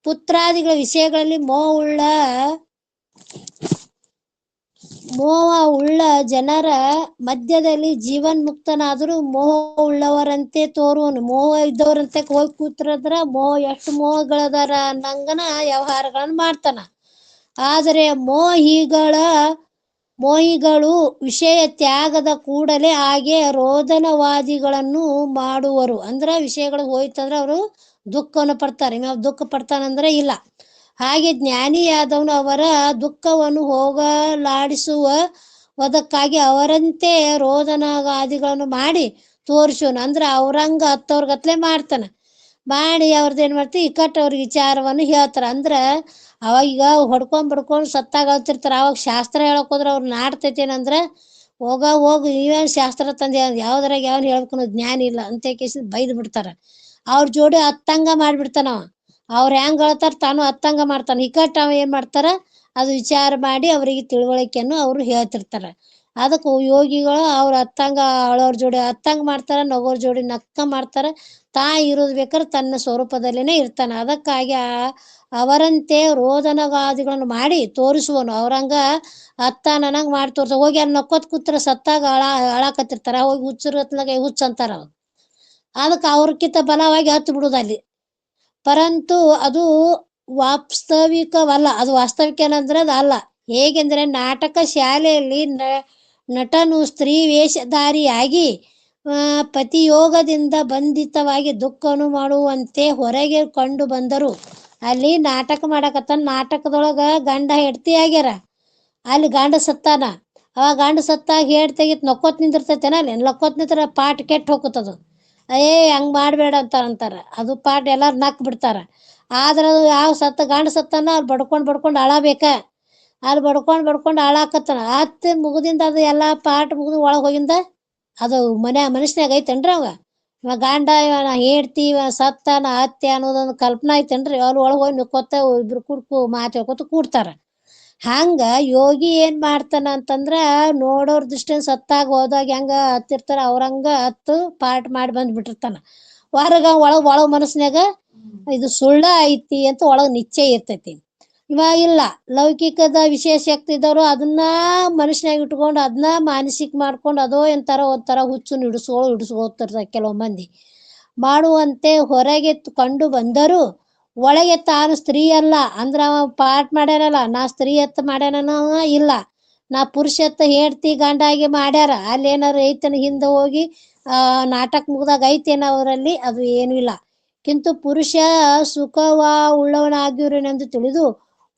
ಪುತ್ರಾದಿಗಳ ವಿಷಯಗಳಲ್ಲಿ ಮೋಹ ಉಳ್ಳ ಜನರ ಮಧ್ಯದಲ್ಲಿ ಜೀವನ್ ಮುಕ್ತನಾದರೂ ಮೋಹ ಉಳ್ಳವರಂತೆ ತೋರುವನು. ಮೋಹ ಇದ್ದವರಂತೆ ಹೋಗಿ ಕೂತ್ರದ್ರ ಎಷ್ಟು ಮೋಹಗಳದಾರ ಅನ್ನಂಗನ ವ್ಯವಹಾರಗಳನ್ನ ಮಾಡ್ತಾನ. ಆದರೆ ಮೋಹಿಗಳು ವಿಷಯ ತ್ಯಾಗದ ಕೂಡಲೇ ಹಾಗೆ ರೋದನವಾದಿಗಳನ್ನು ಮಾಡುವರು. ಅಂದ್ರ ವಿಷಯಗಳು ಹೋಯ್ತಂದ್ರ ಅವರು ದುಃಖವನ್ನು ಪಡ್ತಾರೆ. ದುಃಖ ಪಡ್ತಾನಂದ್ರೆ ಇಲ್ಲ. ಹಾಗೆ ಜ್ಞಾನಿಯಾದವನು ಅವರ ದುಃಖವನ್ನು ಹೋಗಲಾಡಿಸುವುದಕ್ಕಾಗಿ ಅವರಂತೆ ರೋದನಾದಿಗಳನ್ನು ಮಾಡಿ ತೋರಿಸೋನು. ಅಂದ್ರೆ ಅವ್ರಂಗ ಹತ್ತವ್ರಗತ್ಲೆ ಮಾಡ್ತಾನ. ಮಾಡಿ ಅವ್ರದ್ದು ಮಾಡ್ತೀವಿ ಇಕ್ಕಟ್ಟು ಅವ್ರಿಗೆ ವಿಚಾರವನ್ನು ಹೇಳ್ತಾರ. ಅಂದ್ರ ಅವಾಗ ಈಗ ಬಡ್ಕೊಂಡ್ ಸತ್ತಾಗ ಅಳ್ತಿರ್ತಾರ. ಅವಾಗ ಶಾಸ್ತ್ರ ಹೇಳಕ್ ಹೋದ್ರ ಅವ್ರು ನಾಡ್ತೈತೇನಂದ್ರ ಹೋಗು ನೀವೇನ್ ಶಾಸ್ತ್ರ ತಂದೆ ಯಾವ್ದ್ರಾಗ ಯಾವನ್ ಹೇಳ್ಬೇಕು ಜ್ಞಾನ ಇಲ್ಲ ಅಂತ ಕೇಸಿ ಬೈದ್ ಬಿಡ್ತಾರ. ಅವ್ರ ಜೋಡಿ ಹತ್ತಂಗ ಮಾಡ್ಬಿಡ್ತಾನವ. ಅವ್ರ ಹೆಂಗ್ ಹೇಳ್ತಾರ ತಾನು ಹತ್ತಂಗ ಮಾಡ್ತಾನ. ಇಕ್ಕಟ್ಟು ಅವ ಏನ್ ಮಾಡ್ತಾರ ಅದು ವಿಚಾರ ಮಾಡಿ ಅವರಿಗೆ ತಿಳುವಳಿಕೆಯನ್ನು ಅವ್ರು ಹೇಳ್ತಿರ್ತಾರ. ಅದಕ್ಕೆ ಯೋಗಿಗಳು ಅವ್ರ ಹತ್ತಂಗ ಅಳೋರ್ ಜೋಡಿ ಹತ್ತಂಗ ಮಾಡ್ತಾರ, ನಗೋರ್ ಜೋಡಿ ನಕ್ಕ ಮಾಡ್ತಾರ. ಇರೋದ್ ಬೇಕಾದ್ರೆ ತನ್ನ ಸ್ವರೂಪದಲ್ಲೇನೆ ಇರ್ತಾನ. ಅದಕ್ಕಾಗಿ ಅವರಂತೆ ರೋದನಗಾದಿಗಳನ್ನು ಮಾಡಿ ತೋರಿಸುವನು. ಅವ್ರಂಗ ನನಂಗ್ ಮಾಡಿ ತೋರ್ಸ ಹೋಗಿ ಅಲ್ಲಿ ನಕ್ಕೋತ್ ಕೂತ್ರ ಸತ್ತಾಗ ಅಳಾಕತ್ತಿರ್ತಾರ. ಹೋಗಿ ಹುಚ್ಚರತ್ಲಾಗ ಹುಚ್ಚ ಅಂತಾರ. ಅದಕ್ಕೆ ಅವ್ರಕ್ಕಿಂತ ಬಲವಾಗಿ ಹತ್ತು ಬಿಡುದು ಅಲ್ಲಿ. ಪರಂತು ಅದು ವಾಸ್ತವಿಕವಲ್ಲ. ಅದು ವಾಸ್ತವಿಕ ಏನಂದ್ರೆ ಅದು ಅಲ್ಲ. ಹೇಗೆಂದ್ರೆ ನಾಟಕ ಶಾಲೆಯಲ್ಲಿ ನಟನು ಸ್ತ್ರೀ ವೇಷಧಾರಿಯಾಗಿ ಪತಿಯೋಗದಿಂದ ಬಂಧಿತವಾಗಿ ದುಃಖವನ್ನು ಮಾಡುವಂತೆ ಹೊರಗೆ ಕಂಡು ಬಂದರು. ಅಲ್ಲಿ ನಾಟಕ ಮಾಡಕತ್ತಾನ. ನಾಟಕದೊಳಗ ಗಂಡ ಹೆಂಡತಿ ಆಗ್ಯಾರ. ಅಲ್ಲಿ ಗಂಡ ಸತ್ತಾನ. ಅವ ಗಂಡ ಸತ್ತಾಗ ಹೇಡ್ ತೆಗಿತ್ ನಕ್ಕೋತ್ ನಿಂದಿರ್ತೈತೇನ, ಅಲ್ಲಿ ನಕ್ಕೋತ್ ನಿಂತರ ಪಾಠ ಕೆಟ್ಟ ಹೋಗುತ್ತದು. ಹಂಗ್ ಮಾಡ್ಬೇಡ ಅಂತಾರ. ಅದು ಪಾಠ ಎಲ್ಲಾರು ನಕ್ ಬಿಡ್ತಾರ. ಆದ್ರ ಯಾವ ಗಂಡ ಸತ್ತಾನ ಅಲ್ಲಿ ಬಡ್ಕೊಂಡ್ ಅಳಬೇಕ. ಅಲ್ಲಿ ಬಡ್ಕೊಂಡ್ ಅಳಾಕತ್ತಾನ. ಮುಗುದಿಂದ ಅದು ಎಲ್ಲಾ ಪಾಠ ಮುಗಿದು ಒಳಗ್ ಹೋಗಿಂದ ಅದು ಮನುಷ್ಯನಾಗ ಐತೇನ್ರಿ ಅವಾಗ? ಇವ ಗಂಡ ಇವ ಹೇಳ್ತಿ ಇವ ಸತ್ತಾನ ಅತ್ತೆ ಅನ್ನೋದೊಂದು ಕಲ್ಪನಾ ಐತೇನ್ರಿ? ಅವ್ರು ಒಳಗ್ ಹೋಗಿ ನುಕ್ಕೋತ ಇಬ್ರು ಕುಡ್ಕು ಮಾತು ಹೇಳ್ಕೊತ ಕೂಡ್ತಾರ. ಹಂಗ ಯೋಗಿ ಏನ್ ಮಾಡ್ತಾನ ಅಂತಂದ್ರ ನೋಡೋರ್ ದೃಷ್ಟಿಯಿಂದ ಸತ್ತಾಗ ಹೋದಾಗ ಹೆಂಗ ಹತ್ತಿರ್ತಾರ ಅವ್ರಂಗ ಹತ್ತು ಪಾಠ ಮಾಡಿ ಬಂದ್ಬಿಟ್ಟಿರ್ತಾನ. ಒಳಗ್ ಮನಸ್ಸಿನಾಗ ಇದು ಸುಳ್ಳ ಐತಿ ಅಂತ ಒಳಗ್ ನಿಶ್ಚಯ ಇರ್ತೈತಿ. ಇವಾಗ ಇಲ್ಲ, ಲೌಕಿಕದ ವಿಶೇಷ ಶಕ್ತಿ ಇದ್ದವರು ಅದನ್ನ ಮನುಷ್ಯನಾಗ ಇಟ್ಕೊಂಡು ಅದನ್ನ ಮಾನಸಿಕ ಮಾಡ್ಕೊಂಡು ಅದೋ ಒಂಥರ ಹುಚ್ಚು ಹಿಡಿಸ್ಕೋತಿರ್ತಾರೆ ಕೆಲವು ಮಂದಿ. ಮಾಡುವಂತೆ ಹೊರಗೆ ಕಂಡು ಬಂದರು. ಒಳಗೆ ತಾನು ಸ್ತ್ರೀ ಅಲ್ಲ ಅಂದ್ರ ಅವ ಪಾಠ ಮಾಡ್ಯಾರಲ್ಲ, ನಾ ಸ್ತ್ರೀ ಎತ್ತ ಮಾಡ್ಯಾನ ಇಲ್ಲ, ನಾ ಪುರುಷತ್ತ ಹೇಳ್ತಿ ಗಂಡಾಗಿ ಮಾಡ್ಯಾರ. ಅಲ್ಲಿ ಏನಾರು ಐತನ ಹಿಂದ ಹೋಗಿ ನಾಟಕ ಮುಗ್ದಾಗ ಐತೇನ ಅವರಲ್ಲಿ? ಅದು ಏನು ಇಲ್ಲ. ಕಿಂತು ಪುರುಷ ಸುಖವಾ ಉಳ್ಳವನಾಗಿರುವನೆಂದು ತಿಳಿದು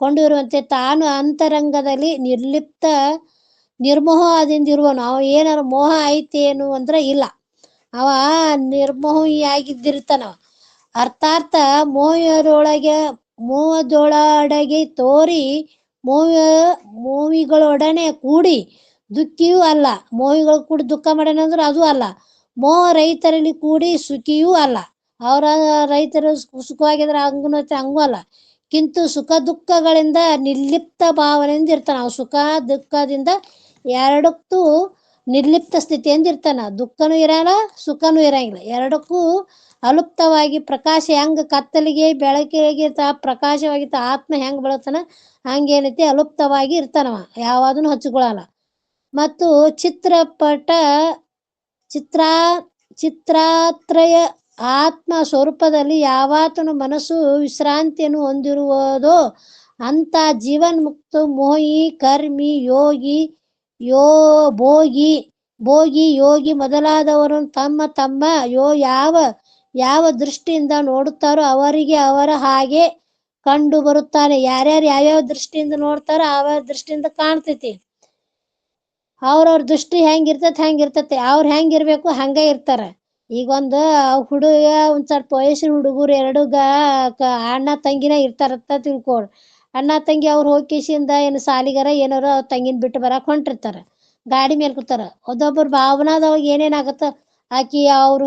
ಕೊಂಡಿರುವಂತೆ ತಾನು ಅಂತರಂಗದಲ್ಲಿ ನಿರ್ಮೋಹದಿಂದಿರುವನು. ಅವ ಏನಾರು ಮೋಹ ಐತೇನು ಅಂದ್ರ ಇಲ್ಲ, ಅವ ನಿರ್ಮೋಹಿಯಾಗಿದ್ದಿರ್ತಾನವ. ಅರ್ಥಾರ್ಥ ಮೋಹದೊಳಗೆ ತೋರಿ ಮೋಹಿಗಳೊಡನೆ ಕೂಡಿ ದುಃಖಿಯೂ ಅಲ್ಲ. ಮೋಹಿಗಳು ಕೂಡಿ ದುಃಖ ಮಾಡ್ಯಾನಂದ್ರ ಅದು ಅಲ್ಲ. ಮೋಹ ರೈತರಲ್ಲಿ ಕೂಡಿ ಸುಖಿಯೂ ಅಲ್ಲ. ಅವರ ರೈತರು ಸುಖವಾಗಿದ್ರೆ ಹಂಗೂ ಅಲ್ಲ. ಕಿಂತು ಸುಖ ದುಃಖಗಳಿಂದ ನಿರ್ಲಿಪ್ತ ಭಾವನೆಯಿಂದ ಇರ್ತಾನ. ಅವ ಸುಖ ದುಃಖದಿಂದ ಎರಡಕ್ಕೂ ನಿರ್ಲಿಪ್ತ ಸ್ಥಿತಿಯಿಂದ ಇರ್ತಾನ. ದುಃಖನೂ ಇರಲ್ಲ, ಸುಖನೂ ಇರಂಗಿಲ್ಲ. ಎರಡಕ್ಕೂ ಅಲುಪ್ತವಾಗಿ ಪ್ರಕಾಶ ಹೆಂಗ ಕತ್ತಲಿಗೆ ಬೆಳಕಿಗೆ ಪ್ರಕಾಶವಾಗಿತ್ತ ಆತ್ಮ ಹೆಂಗ್ ಬೆಳತಾನ ಹಂಗೇನೈತಿ ಅಲುಪ್ತವಾಗಿ ಇರ್ತಾನವ, ಯಾವಾದನ್ನು ಹಚ್ಕೊಳಲ್ಲ. ಮತ್ತು ಚಿತ್ರಾತ್ರಯ ಆತ್ಮ ಸ್ವರೂಪದಲ್ಲಿ ಯಾವಾತನು ಮನಸ್ಸು ವಿಶ್ರಾಂತಿಯನ್ನು ಹೊಂದಿರುವುದೋ ಅಂತ ಜೀವನ್ ಮುಕ್ತ ಮೋಹಿ ಕರ್ಮಿ ಭೋಗಿ ಯೋಗಿ ಮೊದಲಾದವರು ತಮ್ಮ ಯಾವ ದೃಷ್ಟಿಯಿಂದ ನೋಡುತ್ತಾರೋ ಅವರಿಗೆ ಅವರ ಹಾಗೆ ಕಂಡು ಬರುತ್ತಾನೆ. ಯಾರ್ಯಾರು ಯಾವ್ಯಾವ ದೃಷ್ಟಿಯಿಂದ ನೋಡ್ತಾರೋ ಆ ದೃಷ್ಟಿಯಿಂದ ಕಾಣ್ತೈತಿ. ಅವ್ರವ್ರ ದೃಷ್ಟಿ ಹೆಂಗಿರ್ತೈತಿ ಅವ್ರ ಹೆಂಗಿರ್ಬೇಕು ಹಂಗ ಇರ್ತಾರ. ಈಗ ಒಂದು ಹುಡುಗ ಒಂದ್ ಸ್ವಲ್ಪ ವಯಸ್ಸಿನ ಹುಡುಗರು ಎರಡು ಅಣ್ಣ ತಂಗಿನ ಇರ್ತಾರತ್ತ ತಿಳ್ಕೊಳ್. ಅಣ್ಣ ತಂಗಿ ಅವ್ರು ಹೋಗಿಸಿಂದ ಏನು ಸಾಲಿಗಾರ ಏನಾರ ತಂಗಿನ ಬಿಟ್ಟು ಬರಾಕ್ ಹೊಂಟಿರ್ತಾರ. ಗಾಡಿ ಮೇಲೆ ಕೂತಾರ. ಅದೊಬ್ಬರು ಭಾವನಾದವಾಗ ಏನೇನಾಗತ್ತ, ಆಕಿ ಅವ್ರು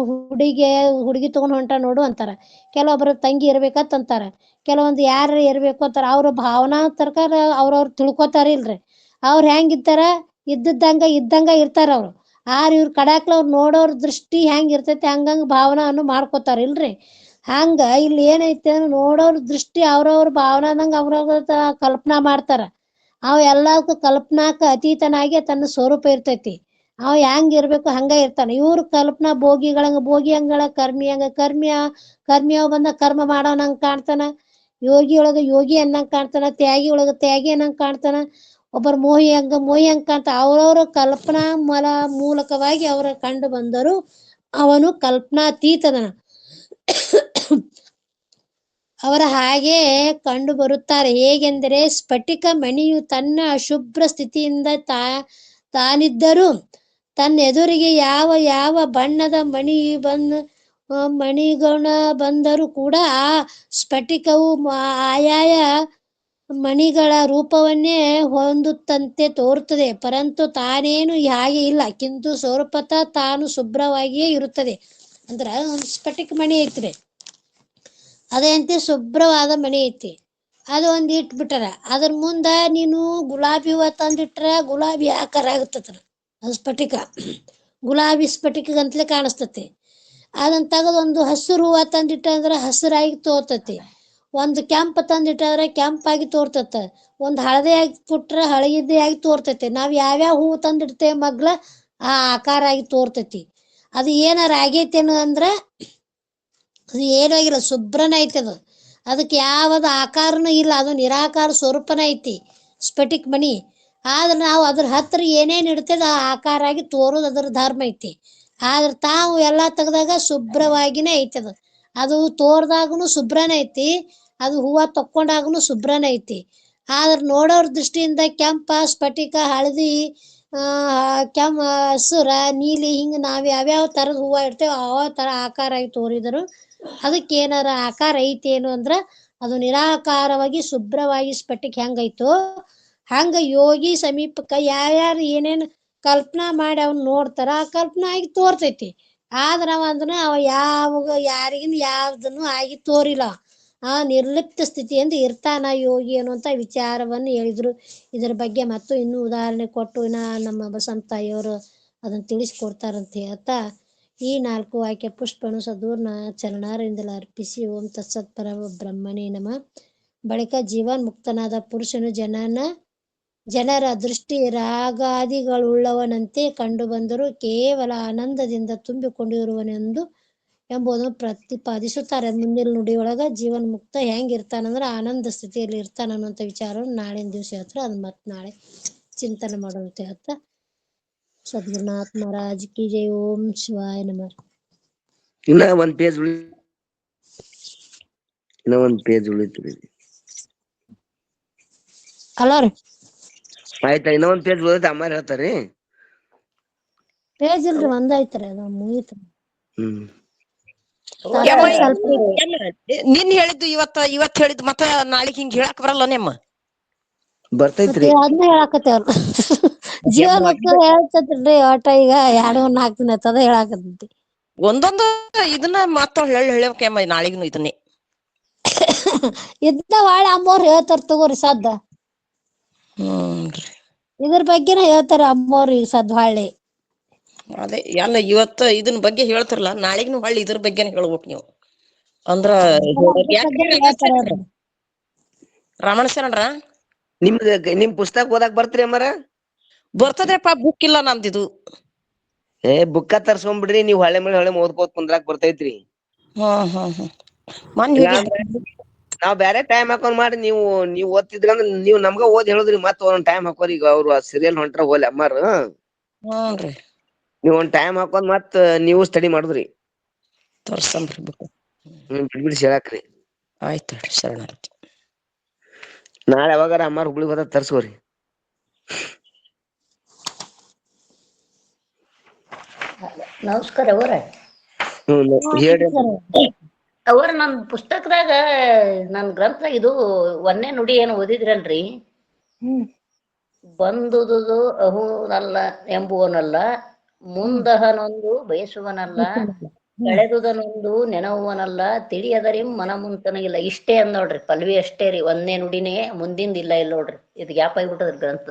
ಹುಡುಗಿ ತಗೊಂಡ್ ಹೊಂಟ ನೋಡು ಅಂತಾರ. ಕೆಲವೊಬ್ರು ತಂಗಿ ಇರ್ಬೇಕತ್ ಅಂತಾರ. ಕೆಲವೊಂದು ಯಾರು ಇರ್ಬೇಕು ಅಂತಾರ. ಅವ್ರ ಭಾವನಾ ತರ್ಕಾರ ಅವ್ರವ್ರು ತಿಳ್ಕೊತಾರ ಇಲ್ರಿ. ಅವ್ರ ಹೆಂಗಿರ್ತಾರ ಇದ್ದಂಗ ಇರ್ತಾರ ಅವ್ರು. ಇವ್ರ ಕಡಾಕ್ಲ ಅವ್ರು ನೋಡೋರ್ ದೃಷ್ಟಿ ಹೆಂಗ್ ಇರ್ತೈತಿ ಹಂಗಂಗ ಭಾವನಾನು ಮಾಡ್ಕೋತಾರ ಇಲ್ರಿ. ಹಂಗ ಇಲ್ಲಿ ಏನೈತಿ ಅಂದ್ರೆ ನೋಡೋರ್ ದೃಷ್ಟಿ ಅವ್ರವ್ರ ಭಾವನಾದಂಗ ಅವ್ರವ್ರ ಕಲ್ಪನಾ ಮಾಡ್ತಾರ. ಅವ್ ಎಲ್ಲಕ್ಕೂ ಕಲ್ಪನಾಕ ಅತೀತನಾಗಿ ತನ್ನ ಸ್ವರೂಪ ಇರ್ತೈತಿ. ಅವ್ ಹೆಂಗ್ ಇರ್ಬೇಕು ಹಂಗ ಇರ್ತಾನ. ಇವ್ರ ಕಲ್ಪನಾ ಭೋಗಿ ಹಂಗಳ ಕರ್ಮಿಯವ ಬಂದ ಕರ್ಮ ಮಾಡೋನಂಗ ಕಾಣ್ತಾನ. ಯೋಗಿ ಒಳಗ ಯೋಗಿ ಅನ್ನಂಗ್ ಕಾಣ್ತಾನ. ತ್ಯಾಗಿ ಒಳಗ ತ್ಯಾಗಿ ಅನ್ನಂಗ್ ಕಾಣ್ತಾನ. ಒಬ್ಬರು ಮೋಹಿ ಹಂಗ ಕಾಣ್ತಾನ. ಅವ್ರವ್ರ ಕಲ್ಪನಾ ಮೂಲಕವಾಗಿ ಅವರ ಕಂಡು ಬಂದರು. ಅವನು ಕಲ್ಪನಾತೀತನ. ಅವರ ಹಾಗೆ ಕಂಡು ಬರುತ್ತಾರೆ. ಹೇಗೆಂದರೆ ಸ್ಫಟಿಕ ಮಣಿಯು ತನ್ನ ಅಶುಭ್ರ ಸ್ಥಿತಿಯಿಂದ ತಾನಿದ್ದರೂ ತನ್ನೆದುರಿಗೆ ಯಾವ ಬಣ್ಣದ ಮಣಿಗಣ ಬಂದರೂ ಕೂಡ ಆ ಸ್ಫಟಿಕವು ಆಯಾಯ ಮಣಿಗಳ ರೂಪವನ್ನೇ ಹೊಂದುತ್ತಂತೆ ತೋರುತ್ತದೆ. ಪರಂತು ತಾನೇನು ಹಾಗೆ ಇಲ್ಲ. ಕಿಂತು ಸ್ವರೂಪತ ತಾನು ಶುಭ್ರವಾಗಿಯೇ ಇರುತ್ತದೆ. ಅಂದ್ರ ಒಂದು ಸ್ಫಟಿಕ ಮಣಿ ಐತ್ರಿ, ಅದೇಂತಿ ಶುಭ್ರವಾದ ಮಣಿ ಐತಿ. ಅದು ಒಂದು ಇಟ್ಬಿಟ್ಟಾರ. ಅದ್ರ ಮುಂದ ನೀನು ಗುಲಾಬಿ ಹೂವ ತಂದಿಟ್ರ ಗುಲಾಬಿ ಆಕಾರ ಆಗತ್ತತ್ರ. ಅದು ಸ್ಫಟಿಕ ಗುಲಾಬಿ ಸ್ಫಟಿಕಗಂತಲೇ ಕಾಣಿಸ್ತತಿ. ಅದನ್ನ ತೆಗೆದು ಒಂದು ಹಸಿರು ಹೂವ ತಂದಿಟ್ಟ ಅಂದ್ರೆ ಹಸಿರಾಗಿ ತೋರ್ತತಿ. ಒಂದು ಕೆಂಪು ತಂದಿಟ್ಟಾದ್ರೆ ಕೆಂಪಾಗಿ ತೋರ್ತತ. ಒಂದು ಹಳದಿ ಆಗಿ ಕೊಟ್ರ ಹಳದಿ ಆಗಿ ತೋರ್ತೈತಿ. ನಾವ್ ಯಾವ್ಯಾವ ಹೂವು ತಂದಿಡ್ತೇವೆ ಮಗ್ಲ ಆ ಆಕಾರ ಆಗಿ ತೋರ್ತೈತಿ. ಅದು ಏನಾರ ಆಗೈತೇನು ಅಂದ್ರ ಅದು ಏನೂ ಆಗಿಲ್ಲ, ಶುಭ್ರನ ಐತಿ. ಅದಕ್ಕೆ ಯಾವ್ದು ಆಕಾರನೂ ಇಲ್ಲ. ಅದು ನಿರಾಕಾರ ಸ್ವರೂಪನ ಐತಿ ಸ್ಫಟಿಕ್ ಮಣಿ. ಆದ್ರೆ ನಾವು ಅದ್ರ ಹತ್ರ ಏನೇನ್ ಇಡ್ತೇವೆ ಆ ಆಕಾರ ಆಗಿ ತೋರೋದು ಅದ್ರ ಧರ್ಮ ಐತಿ. ಆದ್ರೆ ತಾವು ಎಲ್ಲಾ ತೆಗ್ದಾಗ ಶುಭ್ರವಾಗಿನೇ ಐತಿ ಅದು. ಅದು ತೋರ್ದಾಗನು ಶುಭ್ರನೇ ಐತಿ, ಅದು ಹೂವ ತಕ್ಕೊಂಡಾಗನು ಶುಭ್ರನೇ ಐತಿ. ಆದ್ರ ನೋಡೋರ್ ದೃಷ್ಟಿಯಿಂದ ಕೆಂಪ, ಸ್ಫಟಿಕ, ಹಳದಿ, ಹಸುರ, ನೀಲಿ ಹಿಂಗ ನಾವ್ ಯಾವ್ಯಾವ ತರದ ಹೂವ ಇಡ್ತೇವ ಯಾವ ತರ ಆಕಾರ ಆಗಿ ತೋರಿದರು ಅದಕ್ಕೆ ಏನಾರ ಆಕಾರ ಐತೇನು ಅಂದ್ರ ಅದು ನಿರಾಕಾರವಾಗಿ ಶುಭ್ರವಾಗಿ ಸ್ಫಟಿಕ ಹೆಂಗೈತೋ ಹಂಗ ಯೋಗಿ ಸಮೀಪಕ್ಕ ಯಾರ್ಯಾರು ಏನೇನ್ ಕಲ್ಪನಾ ಮಾಡಿ ಅವ್ನ ನೋಡ್ತಾರ ಆ ಕಲ್ಪನಾ ಆಗಿ ತೋರ್ತೈತಿ. ಆದ್ರ ಅವ ಯಾವ ಯಾರಿಗಿನ್ ಯಾವ್ದನ್ನು ಆಗಿ ತೋರಿಲ್ಲ. ಆ ನಿರ್ಲಿಪ್ತ ಸ್ಥಿತಿಯಿಂದ ಇರ್ತಾನ ಯೋಗಿ ಅನ್ನುವಂತ ವಿಚಾರವನ್ನು ಹೇಳಿದ್ರು. ಇದರ ಬಗ್ಗೆ ಮತ್ತು ಇನ್ನೂ ಉದಾಹರಣೆ ಕೊಟ್ಟು ನಮ್ಮ ಬಸಂತ ತಾಯಿಯವರು ಅದನ್ನ ತಿಳಿಸ್ಕೊಡ್ತಾರಂತ ಹೇಳ್ತಾ ಈ 4 ವಾಕ್ಯ ಪುಷ್ಪನು ಸದ್ಗುರುನ ಚರಣಾರವಿಂದದಲ್ಲಿ ಅರ್ಪಿಸಿ ಓಂ ತತ್ಸತ್ ಪರ ಬ್ರಹ್ಮಣೇ ನಮಃ. ಬಳಿಕ ಜೀವನ್ ಮುಕ್ತನಾದ ಪುರುಷನು ಜನರ ದೃಷ್ಟಿ ರಾಗಾದಿಗಳುಳ್ಳವನಂತೆ ಕಂಡುಬಂದರೂ ಕೇವಲ ಆನಂದದಿಂದ ತುಂಬಿಕೊಂಡಿರುವನೆಂದು ಎಂಬುದನ್ನು ಪ್ರತಿಪಾದಿಸುತ್ತಾರೆ. ಮುಂದಿನ ನುಡಿಯೊಳಗ ಜೀವನ್ ಮುಕ್ತ ಹೆಂಗಿರ್ತಾನಂದ್ರ ಆನಂದ ಸ್ಥಿತಿಯಲ್ಲಿ ಇರ್ತಾನ ಅನ್ನುವಂಥ ವಿಚಾರವನ್ನು ನಾಳಿನ ದಿವಸ ಹೇಳ್ತಾರೆ. ಅದನ್ನ ಮತ್ತೆ ನಾಳೆ ಚಿಂತನೆ ಮಾಡೋದಂತ ಹೇಳ್ತಾ ಸದ್ಗುರುನಾಥ್ ಮಹಾರಾಜ್ ಕಿ ಜೈ. ಓಂ ಶಿವಾಯ ನಮಃ. ಇನ್ನ ಒಂದ್ ಪೇಜ್ ಉಳಿತ್ರಿ. ಅಲ್ಲ ರೀ ಆಯ್ತಾ, ಇನ್ನ ಒಂದ್ ಪೇಜ್ ಉಳಿದ ಅಮ್ಮಾರ್ ಹೇಳ್ತಾರಿ. ಪೇಜ್ ಇಲ್ರಿ ಒಂದ್ ಐತ್ರಿ ಅದ ಮುಗಿತ್ರಿ. ನಿನ್ ಹೇಳಿದ್ದು ಇವತ್ ಹೇಳಿದ್ದು ಮತ್ತ ನಾಳಿಗ್ ಹಿಂಗ್ ಹೇಳಕ್ ಬರಲ್ಲ ನಿಮ್ಮ ಬರ್ತೈತ್ರಿ. ಅದನ್ನ ಹೇಳಾಕತ್ತೇವ್ರ ಜೀವನ ಮುಕ್ತ ಹೇಳ್ತೈತ್ರಿ ಒಟ್ಟ ಈಗ 2-4 ದಿನ ಅದ ಹೇಳಾಕತ್ತೈತಿ. ಒಂದೊಂದು ಇದನ್ನ ಮತ್ತ ಹೇಳಬೇಕಮ್ಮ ನಾಳಿಗ್ನು ಇದನ್ನೇ ಇದ್ದ ವಾಳೆ ಅಮ್ಮವ್ರು ಹೇಳ್ತಾರ ತಗೋರಿ ಸದ್ದ. ಇದ್ರ ಬಗ್ಗೆನ ಹೇಳ್ತಾರ ಅಮ್ಮವ್ರು ಈಗ ಸದ್ ಹೊಳ್ಳಿ. ಅದೇ ಎಲ್ಲ ಇವತ್ತ ಇದನ್ ಬಗ್ಗೆ ಹೇಳ್ತಿರಲ್ಲ ನಾಳಿಗ್ನು ಹೊಳ್ಳಿ ಇದ್ರ ಬಗ್ಗೆನ ಹೇಳ್ಬೇಕು ನೀವು. ಅಂದ್ರ ರಮಣ ಶರಣರ ನಿಮ್ ಪುಸ್ತಕ ಓದಾಕ್ ಬರ್ತ್ರಿ ಅಮ್ಮಾರ? ಬರ್ತದೆಪ್ಪ, ಬುಕ್ ಇಲ್ಲ ನಮ್ದಿದು. ಬುಕ್ಕ ತರ್ಸ್ಕೊಂಡ್ಬಿಡ್ರಿ, ನೀವ್ ಹೊಳೆ ಮಳೆ ಓದ್ಕೋತ್ ಕುಂದ್ರಾಕ್ ಬರ್ತೈತ್ರಿ. ಮನ್ ನಾವ್ ಬ್ಯಾರೆ ಟೈಮ್ ಹಾಕೊಂಡ್ ಮಾಡಿ ನೀವ್ ಓದ್ತಿದ್ರಂದ್ರ ನೀವ್ ನಮ್ಗ ಓದ್ ಹೇಳುದ್ರಿ ಮತ್ ಒಂದ್ ಟೈಮ್ ಹಾಕೋರಿ. ಈಗ ಅವ್ರು ಸೀರಿಯಲ್ ಹೊಂಟ್ರ ಹೋಲಿ ಅಮ್ಮಾರು. ನೀವ್ ಒಂದ್ ಟೈಮ್ ಹಾಕೊಂಡ್ ಮತ್ ನೀವು ಸ್ಟಡಿ ಮಾಡುದ್ರಿ. ತೋರ್ಸಂಬ್ರಿ ಬುಕ್. ಬಿಡ್ಬಿಡ್ಸಿ ಹೇಳಾಕ್ರಿ. ಆಯ್ತು ಶರಣ. ನಾಳೆ ಯಾವಾಗಾರ ಅಮ್ಮಾರ್ ಹುಬ್ಳಿಗ್ ಹೋದಾಗ ತರ್ಸ್ಕೋರಿ. ನಮಸ್ಕಾರ ಅವರ. ಹೇಳ್ರಿ ಅವರ ನನ್ ಪುಸ್ತಕದಾಗ ನನ್ ಗ್ರಂಥದಾಗ ಇದು ಒಂದೇ ನುಡಿ ಏನು ಓದಿದ್ರಲ್ರಿ. ಬಂದುದು ಅಹುನಲ್ಲ ಎಂಬುವನಲ್ಲ, ಮುಂದಹನೊಂದು ಬಯಸುವನಲ್ಲ, ಕಳೆದುದನೊಂದು ನೆನವುವನಲ್ಲ, ತಿಳಿಯದರಿಂ ಮನಮುಂತನಗಿಲ್ಲ. ಇಷ್ಟೇ ಅಂದ್ ನೋಡ್ರಿ, ಪಲ್ವಿ ಅಷ್ಟೇ ರೀ, ಒಂದೇ ನುಡಿನೇ, ಮುಂದಿಂದ ಇಲ್ಲ ನೋಡ್ರಿ. ಇದು ಗ್ಯಾಪ್ ಆಗಿಬಿಟ್ಟದ್ರಿ ಗ್ರಂಥ.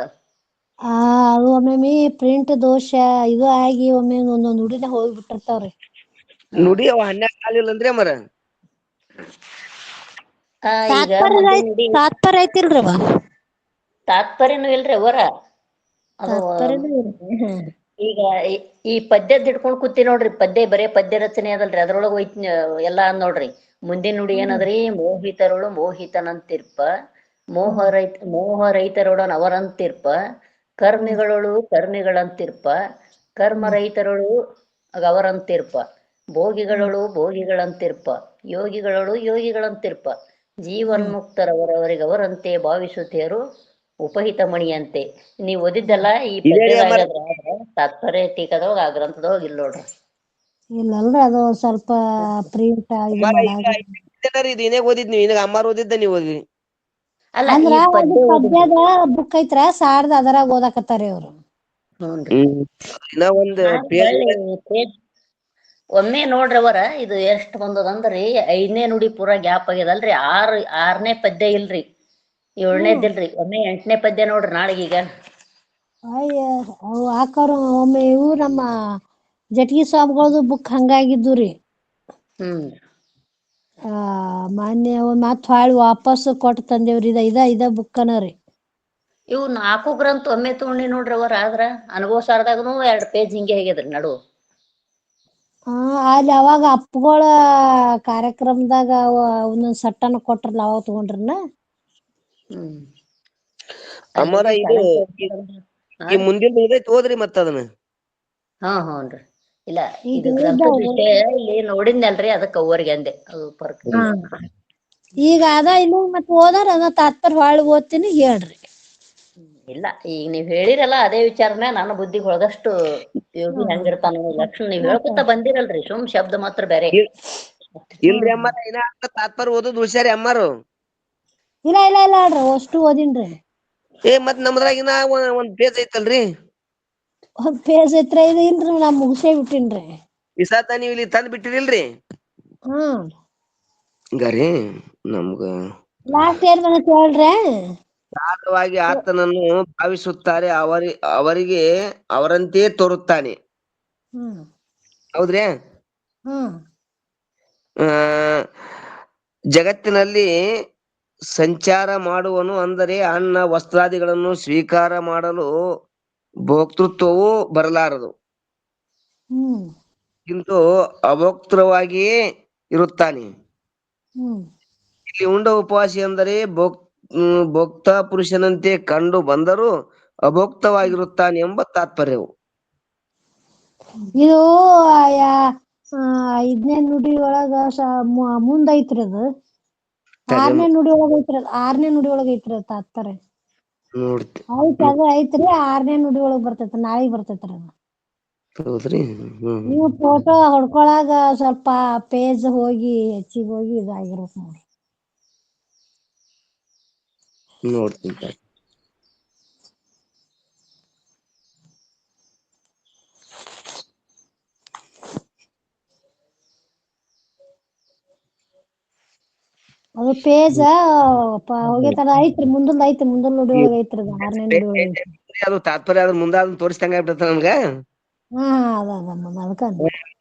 ಅದು ಒಮ್ಮೊಮ್ಮೆ ಪ್ರಿಂಟ್ ದೋಷ ಇದು ಆಗಿ ಒಮ್ಮೆ ಒಂದೊಂದ್ ನುಡಿನ ಹೋಗ್ಬಿಟ್ಟಿರ್ತಾವ್ರಿ. ನುಡಿ ಅವ 12 ಸಾಲಿಲ್ಲ ಅಂದ್ರಿ ಅಮ್ಮಾರ. ಈಗ ಮುಂದಿನ ನುಡಿ ತಾತ್ಪರ್ಯ ಐತಿಲ್ರಿ ಅವ. ತಾತ್ಪರ್ಯನು ಇಲ್ರಿ ಅವರ. ಅದು ಈಗ ಈ ಪದ್ಯದ ಹಿಡ್ಕೊಂಡ್ ಕೂತಿ ನೋಡ್ರಿ. ಬರೇ ಪದ್ಯ ರಚನೆ ಅದಲ್ರಿ, ಅದ್ರೊಳಗ ಹೋಯ್ತ ಎಲ್ಲಾ ಅಂದ್ ನೋಡ್ರಿ. ಮುಂದಿನ ನುಡಿ ಏನದ್ರಿ? ಮೋಹಿತರುಳು ಮೋಹಿತನಂತಿರ್ಪ, ಮೋಹ ರೈತರೊಡನ್ ಅವರಂತಿರ್ಪ, ಕರ್ಮಿಗಳೊಳು ಕರ್ಮಿಗಳಂತಿರ್ಪ, ಕರ್ಮ ರೈತರೊಳು ಅವರಂತಿರ್ಪ, ಭೋಗಿಗಳೊಳು ಭೋಗಿಗಳಂತಿರ್ಪ, ಯೋಗಿಗಳೊಳು ಯೋಗಿಗಳಂತಿರ್ಪ, ಜೀವನ್ಮುಕ್ತರವರವರಿಗೆ ಅವರಂತೆ ಭಾವಿಸುತ್ತೇರು ಉಪಹಿತ ಮಣಿಯಂತೆ. ನೀವ್ ಓದಿದ್ದಲ್ಲ ಈ ಪದ್ಯದಾಗ ತಾತ್ಪರ್ಯ ಟೀಕಾದೊಳಗ ಆ ಗ್ರಂಥದೊಳಗ ಇಲ್ಲ ನೋಡ್ರಿ. ಇಲ್ಲಲ್ರಿ, ಅದು ಸ್ವಲ್ಪ ಪ್ರಿಂಟ್ ಇದು ಮಾಡಾಗ ಇದೇ ಓದಿದ್ ನೀವು. ಇನ್ನಾಗ ಅಮ್ಮಾರ್ ಓದಿದ್ದ ನೀವ್ ಓದಿ. ಅಂದ್ರ ಒಂದು ಪದ್ಯದ ಬುಕ್ ಐತ್ರ ಸಾರ್ದ ಅದರಾಗ ಓದಾಕತ್ತಾರಿ ಅವ್ರು. ಇನ್ನ ಒಂದ್ ಪೇಜ್ ಒಮ್ಮೆ ನೋಡ್ರಿ ಅವರ, ಇದು ಎಷ್ಟ್ ಬಂದದಂದ್ರಿ, 5ನೇ ನುಡಿ ಪೂರಾ ಗ್ಯಾಪ್ ಆಗ್ಯದಲ್ರಿ. 6ನೇ ಪದ್ಯ ಇಲ್ರಿ, 7ನೇದಿಲ್ರಿ. ಒಮ್ಮೆ 8ನೇ ಪದ್ಯ ನೋಡ್ರಿ ನಾಳಿಗೀಗ. ಅವು ಹಾಕವ್ರ ಒಮ್ಮೆ. ಇವು ನಮ್ಮ ಜಟಗಿ ಸ್ವಾಮಿಗಳದು ಬುಕ್ ಹಂಗಾಗಿದ್ದು ರೀ. ಮೊನ್ನೆ ಮತ್ ಹೊಳ್ಳಿ ವಾಪಸ್ ಕೊಟ್ಟು ತಂದೇವ್ರಿ. ಇದ ಬುಕ್ಕನ ರೀ. ಇವು 4 ಗ್ರಂಥ ಒಮ್ಮೆ ತಗೊಂಡಿ ನೋಡ್ರಿ ಅವರ. ಆದ್ರ ಅನುಭವ ಸಾರದಾಗನು 2 ಪೇಜ್ ಹಿಂಗೆ ಆಗ್ಯದ್ರಿ ನಡು. ಅಲ್ಲಿ ಅವಾಗ ಅಪ್ಪುಗಳ ಕಾರ್ಯಕ್ರಮದಾಗ ಒಂದೊಂದ್ ಸಟ್ಟನ ಕೊಟ್ರಲ್ಲ, ಅವಾಗ ತಗೊಂಡ್ರನ. ಅಮ್ಮರ ಅಲ್ಲಿ ಇದು ಚಾಣಕ್ಯ ಈ ಮುಂದಿನ ಇದೈತಿ ಓದ್ರಿ ಮತ್ತ ಅದನ್ನ. ಹ್ಞೂನ್ರಿ. ಇಲ್ಲ ಈಗ ಇದು ಇದ್ದ ಗ್ರಂಥದ ವಿಷಯ ಇಲ್ಲಿ ನೋಡಿದ್ನಲ್ರಿ ಅದಕ್ಕ ಅವ್ರಿಗೆ ಅಂದೆ ಅದು ಫರ್ಕ್. ಹಾ ಈಗ ಅದ ಇಲ್ಲ ಮತ್ ಓದಾರ ಅದ ತಾತ್ಪರ್ಯ ಹೊಳ್ಳಿ ಓದ್ತೀನಿ ಹೇಳ್ರಿ. ಇಲ್ಲ ಈಗ ನೀವ್ ಹೇಳಿರಲ್ಲ ಅದೇ ವಿಚಾರನ ನಾನು ಬುದ್ಧಿಗೆ ಹೊಳದಷ್ಟು ಯೋಗಿ ಹೆಂಗಿರ್ತಾನ ಲಕ್ಷಣ ನೀವ್ ಹೇಳ್ಕೊತ ಬಂದಿರಲ್ರಿ ಸುಮ್ ಶಬ್ದ ಮಾತ್ರ ಬೇರೆ. ಇಲ್ರಿ ಅಮ್ಮಾರ ಇನ್ನ ತಾತ್ಪರ್ಯ ಓದೋದ್ ಉಳ್ಸ್ಯಾರಿ ಅಮ್ಮಾರು. ಇಲ್ಲ ಇಲ್ಲ ಇಲ್ಲ ಅಲ್ರಿ ಅಷ್ಟು ಓದಿನ್ರಿ. ಮತ್ ನಮ್ದ್ರಾಗ ಇನ್ನ ಒಂದ್ ಪೇಜ್ ಐತಲ್ರಿ. ಒಂದ್ ಪೇಜ್ ಐತ್ರಿ ಇದು ಇಲ್ರಿ ನಾ ಮುಗಸೇ ಬಿಟ್ಟಿನ್ರಿ. ಈ ಸತ ನೀವ್ ಇಲ್ಲಿ ತಂದ್ ಬಿಟ್ಟಿರಿಲ್ರಿ. ಹ್ಮ್ ಗರಿ ನಮ್ಗ ಲಾಸ್ಟ್ ಏನ್ ಬಂದೈತಿ ಹೇಳ್ರ್ಯಾ. ಸಹಜವಾಗಿ ಆತನನ್ನು ಭಾವಿಸುತ್ತಾರೆ ಅವರಿಗೆ ಅವರಂತೆಯೇ ತೋರುತ್ತಾನೆ. ಹ್ಮ್ ಹೌದ್ರಿ. ಹ್ಮ್ ಆ ಜಗತ್ತಿನಲ್ಲಿ ಸಂಚಾರ ಮಾಡುವನು, ಅಂದರೆ ಅನ್ನ ವಸ್ತ್ರಾದಿಗಳನ್ನು ಸ್ವೀಕಾರ ಮಾಡಲು ಭೋಕ್ತೃತ್ವವು ಬರಲಾರದು. ಹ್ಮ್ ಕಿಂತು ಅಭೋಕ್ತೃವಾಗಿಯೇ ಇರುತ್ತಾನೆ. ಹ್ಮ್ ಇಲ್ಲಿ ಉಂಡ ಉಪವಾಸಿ ಅಂದರೆ ಭೋಕ್ತ ಪುರುಷನಂತೆ ಕಂಡು ಬಂದರೂ ಅಭೋಕ್ತವಾಗಿರುತ್ತಾನೆ ಎಂಬ ತಾತ್ಪರ್ಯವು. ಇದು 5ನೇ ನುಡಿ ಒಳಗ ಮುಂದ್ ಐತ್ರಿ ಅದು. 6ನೇ ನುಡಿ ಒಳಗ ಐತ್ರಿ ಅದು. 6ನೇ ನುಡಿ ಒಳಗ ಐತ್ರಿ ಅದು ತಾತ್ಪರ್ಯ. ನೋಡ್ತಿ ಐತ್ ಅದು ಐತ್ರಿ 6ನೇ ನುಡಿ ಒಳಗ್ ಬರ್ತೈತಿ. ನಾಳಿಗ್ ಬರ್ತೈತ್ರಿ ಅದು. ಹೌದ್ರಿ. ನೀವು ಫೋಟೋ ಹೊಡ್ಕೊಳಾಗ ಸ್ವಲ್ಪ ಪೇಜ್ ಹೋಗಿ ಹೆಚ್ಚಿಗ್ ಹೋಗಿ ಇದಾಗಿರ್ಬೇಕ್ ನೋಡಿ. ನೋಡ್ತೀನಿ ತಡಿ. ಅದು ಪೇಜ ಹೋಗೇತದ ಐತ್ರಿ ಮುಂದಲ್ದ ಐತ್ರಿ. ಮುಂದಲ್ ನುಡಿ ಒಳಗ ಐತ್ರಿ ಅದು. 6ನೇ ನುಡಿ ಒಳಗ ಐತ್ರಿ. ಅದು ತಾತ್ಪರ್ಯ ಅದ್ರ ಮುಂದ ಅದನ್ನ ತೋರಿಸ್ದಂಗ ಆಗ್ಬಿಟ್ಟೈತೆ ನಮ್ಗ. ಹಾ ಅದ ಅದಕ್ಕ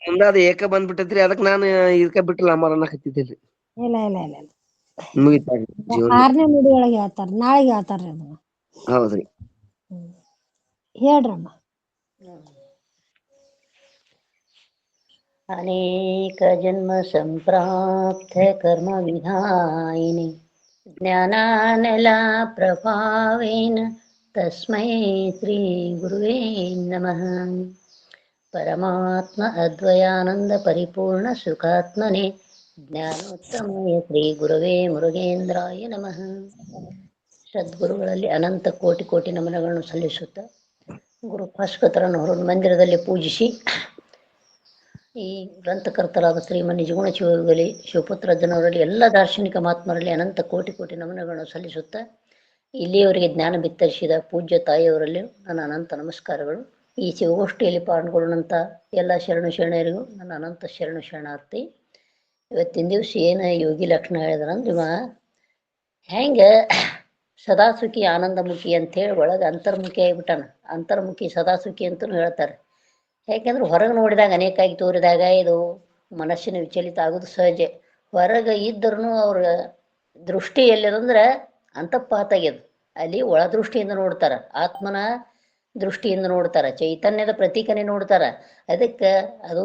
ಮುಂದ ಅದು ಏಕ ಬಂದ್ಬಿಟ್ಟೈತ್ರಿ. ಅದಕ್ ನಾನ್ ಇದಕ ಬಿಟ್ಟಿಲ್ಲ ಅಮ್ಮಾರ ಅನ್ನಕತ್ತಿದ್ರಿ. ಇಲ್ಲ ಇಲ್ಲ ಇಲ್ಲ ಇಲ್ಲ. ಮುಗಿತ ಜೀವನ. 6ನೇ ನುಡಿ ಒಳಗೆ ಹೇಳ್ತಾರ. ನಾಳಿಗ್ ಹೇಳ್ತಾರ್ರಿ ಅದನ್ನ. ಹೌದ್ರಿ. ಹೇಳ್ರಮ್ಮ. ಅನೇಕ ಜನ್ಮ ಸಂಪ್ರಾಪ್ತ ಕರ್ಮ ವಿಧಾಯಿನಿ ಜ್ಞಾನಾನಲ ಪ್ರಭಾವೇನ ತಸ್ಮೈ ಶ್ರೀ ಗುರುವೇ ನಮಃ. ಪರಮಾತ್ಮ ಅದ್ವಯಾನಂದ ಪರಿಪೂರ್ಣ ಸುಖಾತ್ಮನೆ ಜ್ಞಾನೋತ್ತಮಾಯ ಶ್ರೀ ಗುರವೇ ಮುರುಗೇಂದ್ರಾಯ ನಮಃ. ಸದ್ಗುರುಗಳಲ್ಲಿ ಅನಂತ ಕೋಟಿ ಕೋಟಿ ನಮನಗಳನ್ನು ಸಲ್ಲಿಸುತ್ತ ಗುರು ಭಾಸ್ಕರನ್ನು ಹೊರ ಮಂದಿರದಲ್ಲಿ ಪೂಜಿಸಿ ಈ ಗ್ರಂಥಕರ್ತರಾದ ಶ್ರೀಮನ್ ನಿಜಗುಣ ಶಿವಯೋಗಿಗಳಲ್ಲಿ ಶಿವಪುತ್ರಜ್ಜನವರಲ್ಲಿ ಎಲ್ಲ ದಾರ್ಶನಿಕ ಮಹಾತ್ಮರಲ್ಲಿ ಅನಂತ ಕೋಟಿ ಕೋಟಿ ನಮನಗಳನ್ನು ಸಲ್ಲಿಸುತ್ತಾ ಇಲ್ಲಿಯವರೆಗೆ ಜ್ಞಾನ ಬಿತ್ತರಿಸಿದ ಪೂಜ್ಯ ತಾಯಿಯವರಲ್ಲಿ ನನ್ನ ಅನಂತ ನಮಸ್ಕಾರಗಳು. ಈ ಶಿವಗೋಷ್ಠಿಯಲ್ಲಿ ಪಾಲ್ಗೊಳ್ಳುವಂಥ ಎಲ್ಲ ಶರಣು ಶರಣರಿಗೂ ನನ್ನ ಅನಂತ ಶರಣು ಶರಣಾರ್ಥಿ. ಇವತ್ತಿನ ದಿವಸ ಏನು ಯೋಗಿ ಲಕ್ಷಣ ಹೇಳಿದ್ರಂದ್ರೆ ಇವ ಹೆಂಗೆ ಸದಾಸುಖಿ ಆನಂದಮುಖಿ ಅಂಥೇಳಿ ಒಳಗೆ ಅಂತರ್ಮುಖಿ ಆಗಿಬಿಟ್ಟಾನ. ಅಂತರ್ಮುಖಿ ಸದಾಸುಖಿ ಅಂತಲೂ ಹೇಳ್ತಾರೆ. ಯಾಕೆಂದ್ರೆ ಹೊರಗೆ ನೋಡಿದಾಗ ಅನೇಕಾಗಿ ತೋರಿದಾಗ ಇದು ಮನಸ್ಸಿನ ವಿಚಲಿತ ಆಗೋದು ಸಹಜ. ಹೊರಗೆ ಇದ್ರೂ ಅವ್ರ ದೃಷ್ಟಿ ಎಲ್ಲಿದಂದ್ರೆ ಅಂತಃಪಾತ ಆಗ್ಯದ. ಅಲ್ಲಿ ಒಳದೃಷ್ಟಿಯಿಂದ ನೋಡ್ತಾರೆ, ಆತ್ಮನ ದೃಷ್ಟಿಯಿಂದ ನೋಡ್ತಾರೆ, ಚೈತನ್ಯದ ಪ್ರತೀಕನೇ ನೋಡ್ತಾರೆ. ಅದಕ್ಕೆ ಅದು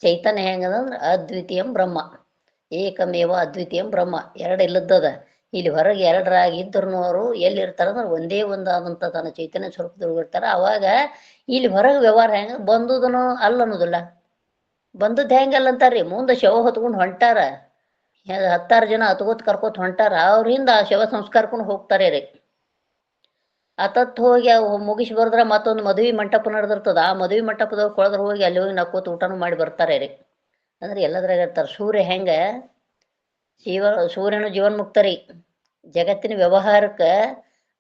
ಚೈತನ್ಯ ಹೆಂಗದಂದ್ರೆ ಅದ್ವಿತೀಯಂ ಬ್ರಹ್ಮ, ಏಕಮೇವ ಅದ್ವಿತೀಯಂ ಬ್ರಹ್ಮ, ಎರಡು ಇಲ್ಲದ್ದದ. ಇಲ್ಲಿ ಹೊರಗೆ ಎರಡರಾಗಿದ್ದರೂ ಅವರು ಎಲ್ಲಿರ್ತಾರೆ ಅಂದ್ರೆ ಒಂದೇ ಒಂದಾದಂಥ ತನ್ನ ಚೈತನ್ಯ ಸ್ವರೂಪದೊಳಗೆ ಇರ್ತಾರೆ. ಅವಾಗ ಇಲ್ಲಿ ಹೊರಗೆ ವ್ಯವಹಾರ ಹೆಂಗೆ ಬಂದುದನು ಅಲ್ಲ ಅನ್ನೋದಿಲ್ಲ. ಬಂದದ್ದು ಹೆಂಗಲ್ಲ ಅಂತಾರ್ರಿ, ಮುಂದೆ ಶವ ಹೊತ್ಕೊಂಡು ಹೊಂಟಾರ, 10 ಜನ ಹತ್ಕೋತ್ ಕರ್ಕೋತ್ ಹೊಂಟಾರ. ಅವ್ರಿಂದ ಆ ಶವ ಸಂಸ್ಕಾರಕೊಂಡು ಹೋಗ್ತಾರೆ ರೀ. ಅತತ್ ಹೋಗಿ ಮುಗಿಸಿ ಬರದ್ರೆ ಮತ್ತೊಂದು ಮದುವೆ ಮಂಟಪ ನಡೆದಿರ್ತದ. ಆ ಮದುವೆ ಮಂಟಪದವ್ರು ಕೊಳದ್ರ ಹೋಗಿ ಅಲ್ಲಿ ಹೋಗಿ ನಕ್ಕೋತ ಊಟನೂ ಮಾಡಿ ಬರ್ತಾರೆ ರೀ. ಅಂದ್ರೆ ಎಲ್ಲದ್ರಾಗ ಇರ್ತಾರೆ. ಸೂರ್ಯ ಹೆಂಗೆ ಸೂರ್ಯನು ಜೀವನ್ಮುಕ್ತ ರೀ. ಜಗತ್ತಿನ ವ್ಯವಹಾರಕ್ಕೆ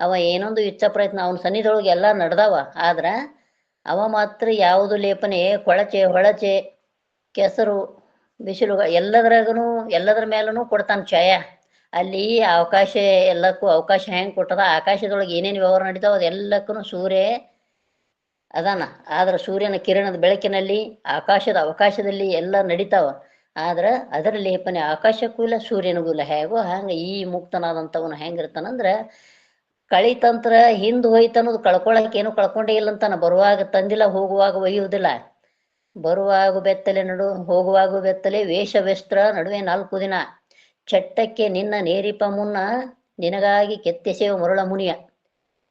ಅವ ಏನೊಂದು ಇಚ್ಛಾ ಪ್ರಯತ್ನ ಅವನ ಸನ್ನಿಧೊಳಗೆ ಎಲ್ಲ ನಡೆದಾವ. ಆದ್ರೆ ಅವ ಮಾತ್ರ ಯಾವುದು ಲೇಪನೆ ಹೊಳಚೆ ಕೆಸರು ಬಿಸಿಲು ಎಲ್ಲದ್ರಾಗೂ ಎಲ್ಲದ್ರ ಮೇಲೂ ಕೊಡ್ತಾನೆ ಛಾಯ. ಅಲ್ಲಿ ಅವಕಾಶ ಎಲ್ಲಕ್ಕೂ ಅವಕಾಶ ಹೆಂಗೆ ಕೊಟ್ಟದ, ಆಕಾಶದೊಳಗೆ ಏನೇನು ವ್ಯವಹಾರ ನಡೀತಾವ ಅದೆಲ್ಲಕ್ಕೂ ಸೂರ್ಯ ಅದಾನ. ಆದ್ರೆ ಸೂರ್ಯನ ಕಿರಣದ ಬೆಳಕಿನಲ್ಲಿ ಅವಕಾಶದಲ್ಲಿ ಎಲ್ಲ ನಡೀತಾವ. ಆದ್ರೆ ಅದರ ಲೇಪನೆ ಆಕಾಶಕ್ಕೂ ಇಲ್ಲ ಸೂರ್ಯನಿಗೂ ಇಲ್ಲ. ಹೇಗೋ ಹಂಗೆ ಈ ಮುಕ್ತನಾದಂಥವನು ಹೆಂಗಿರ್ತಾನಂದ್ರೆ ಕಳಿತಂತ್ರ ಹಿಂದೆ ಹೋಯ್ತು ಅನ್ನೋದು ಕಳ್ಕೊಳಕ್ಕೆ ಏನು ಕಳ್ಕೊಂಡೇ ಇಲ್ಲ ಅಂತಾನ. ಬರುವಾಗ ತಂದಿಲ್ಲ, ಹೋಗುವಾಗ ಒಯ್ಯುವುದಿಲ್ಲ. ಬರುವಾಗ ಬೆತ್ತಲೆ ಹೋಗುವಾಗ ಬೆತ್ತಲೆ, ವೇಷವೆಸ್ತ್ರ ನಡುವೆ 4 ದಿನ, ಚಟ್ಟಕ್ಕೆ ನಿನ್ನ ನೇರಿಪ ಮುನ್ನ ನಿನಗಾಗಿ ಕೆತ್ತೆಸೆವ ಮರುಳ ಮುನಿಯ.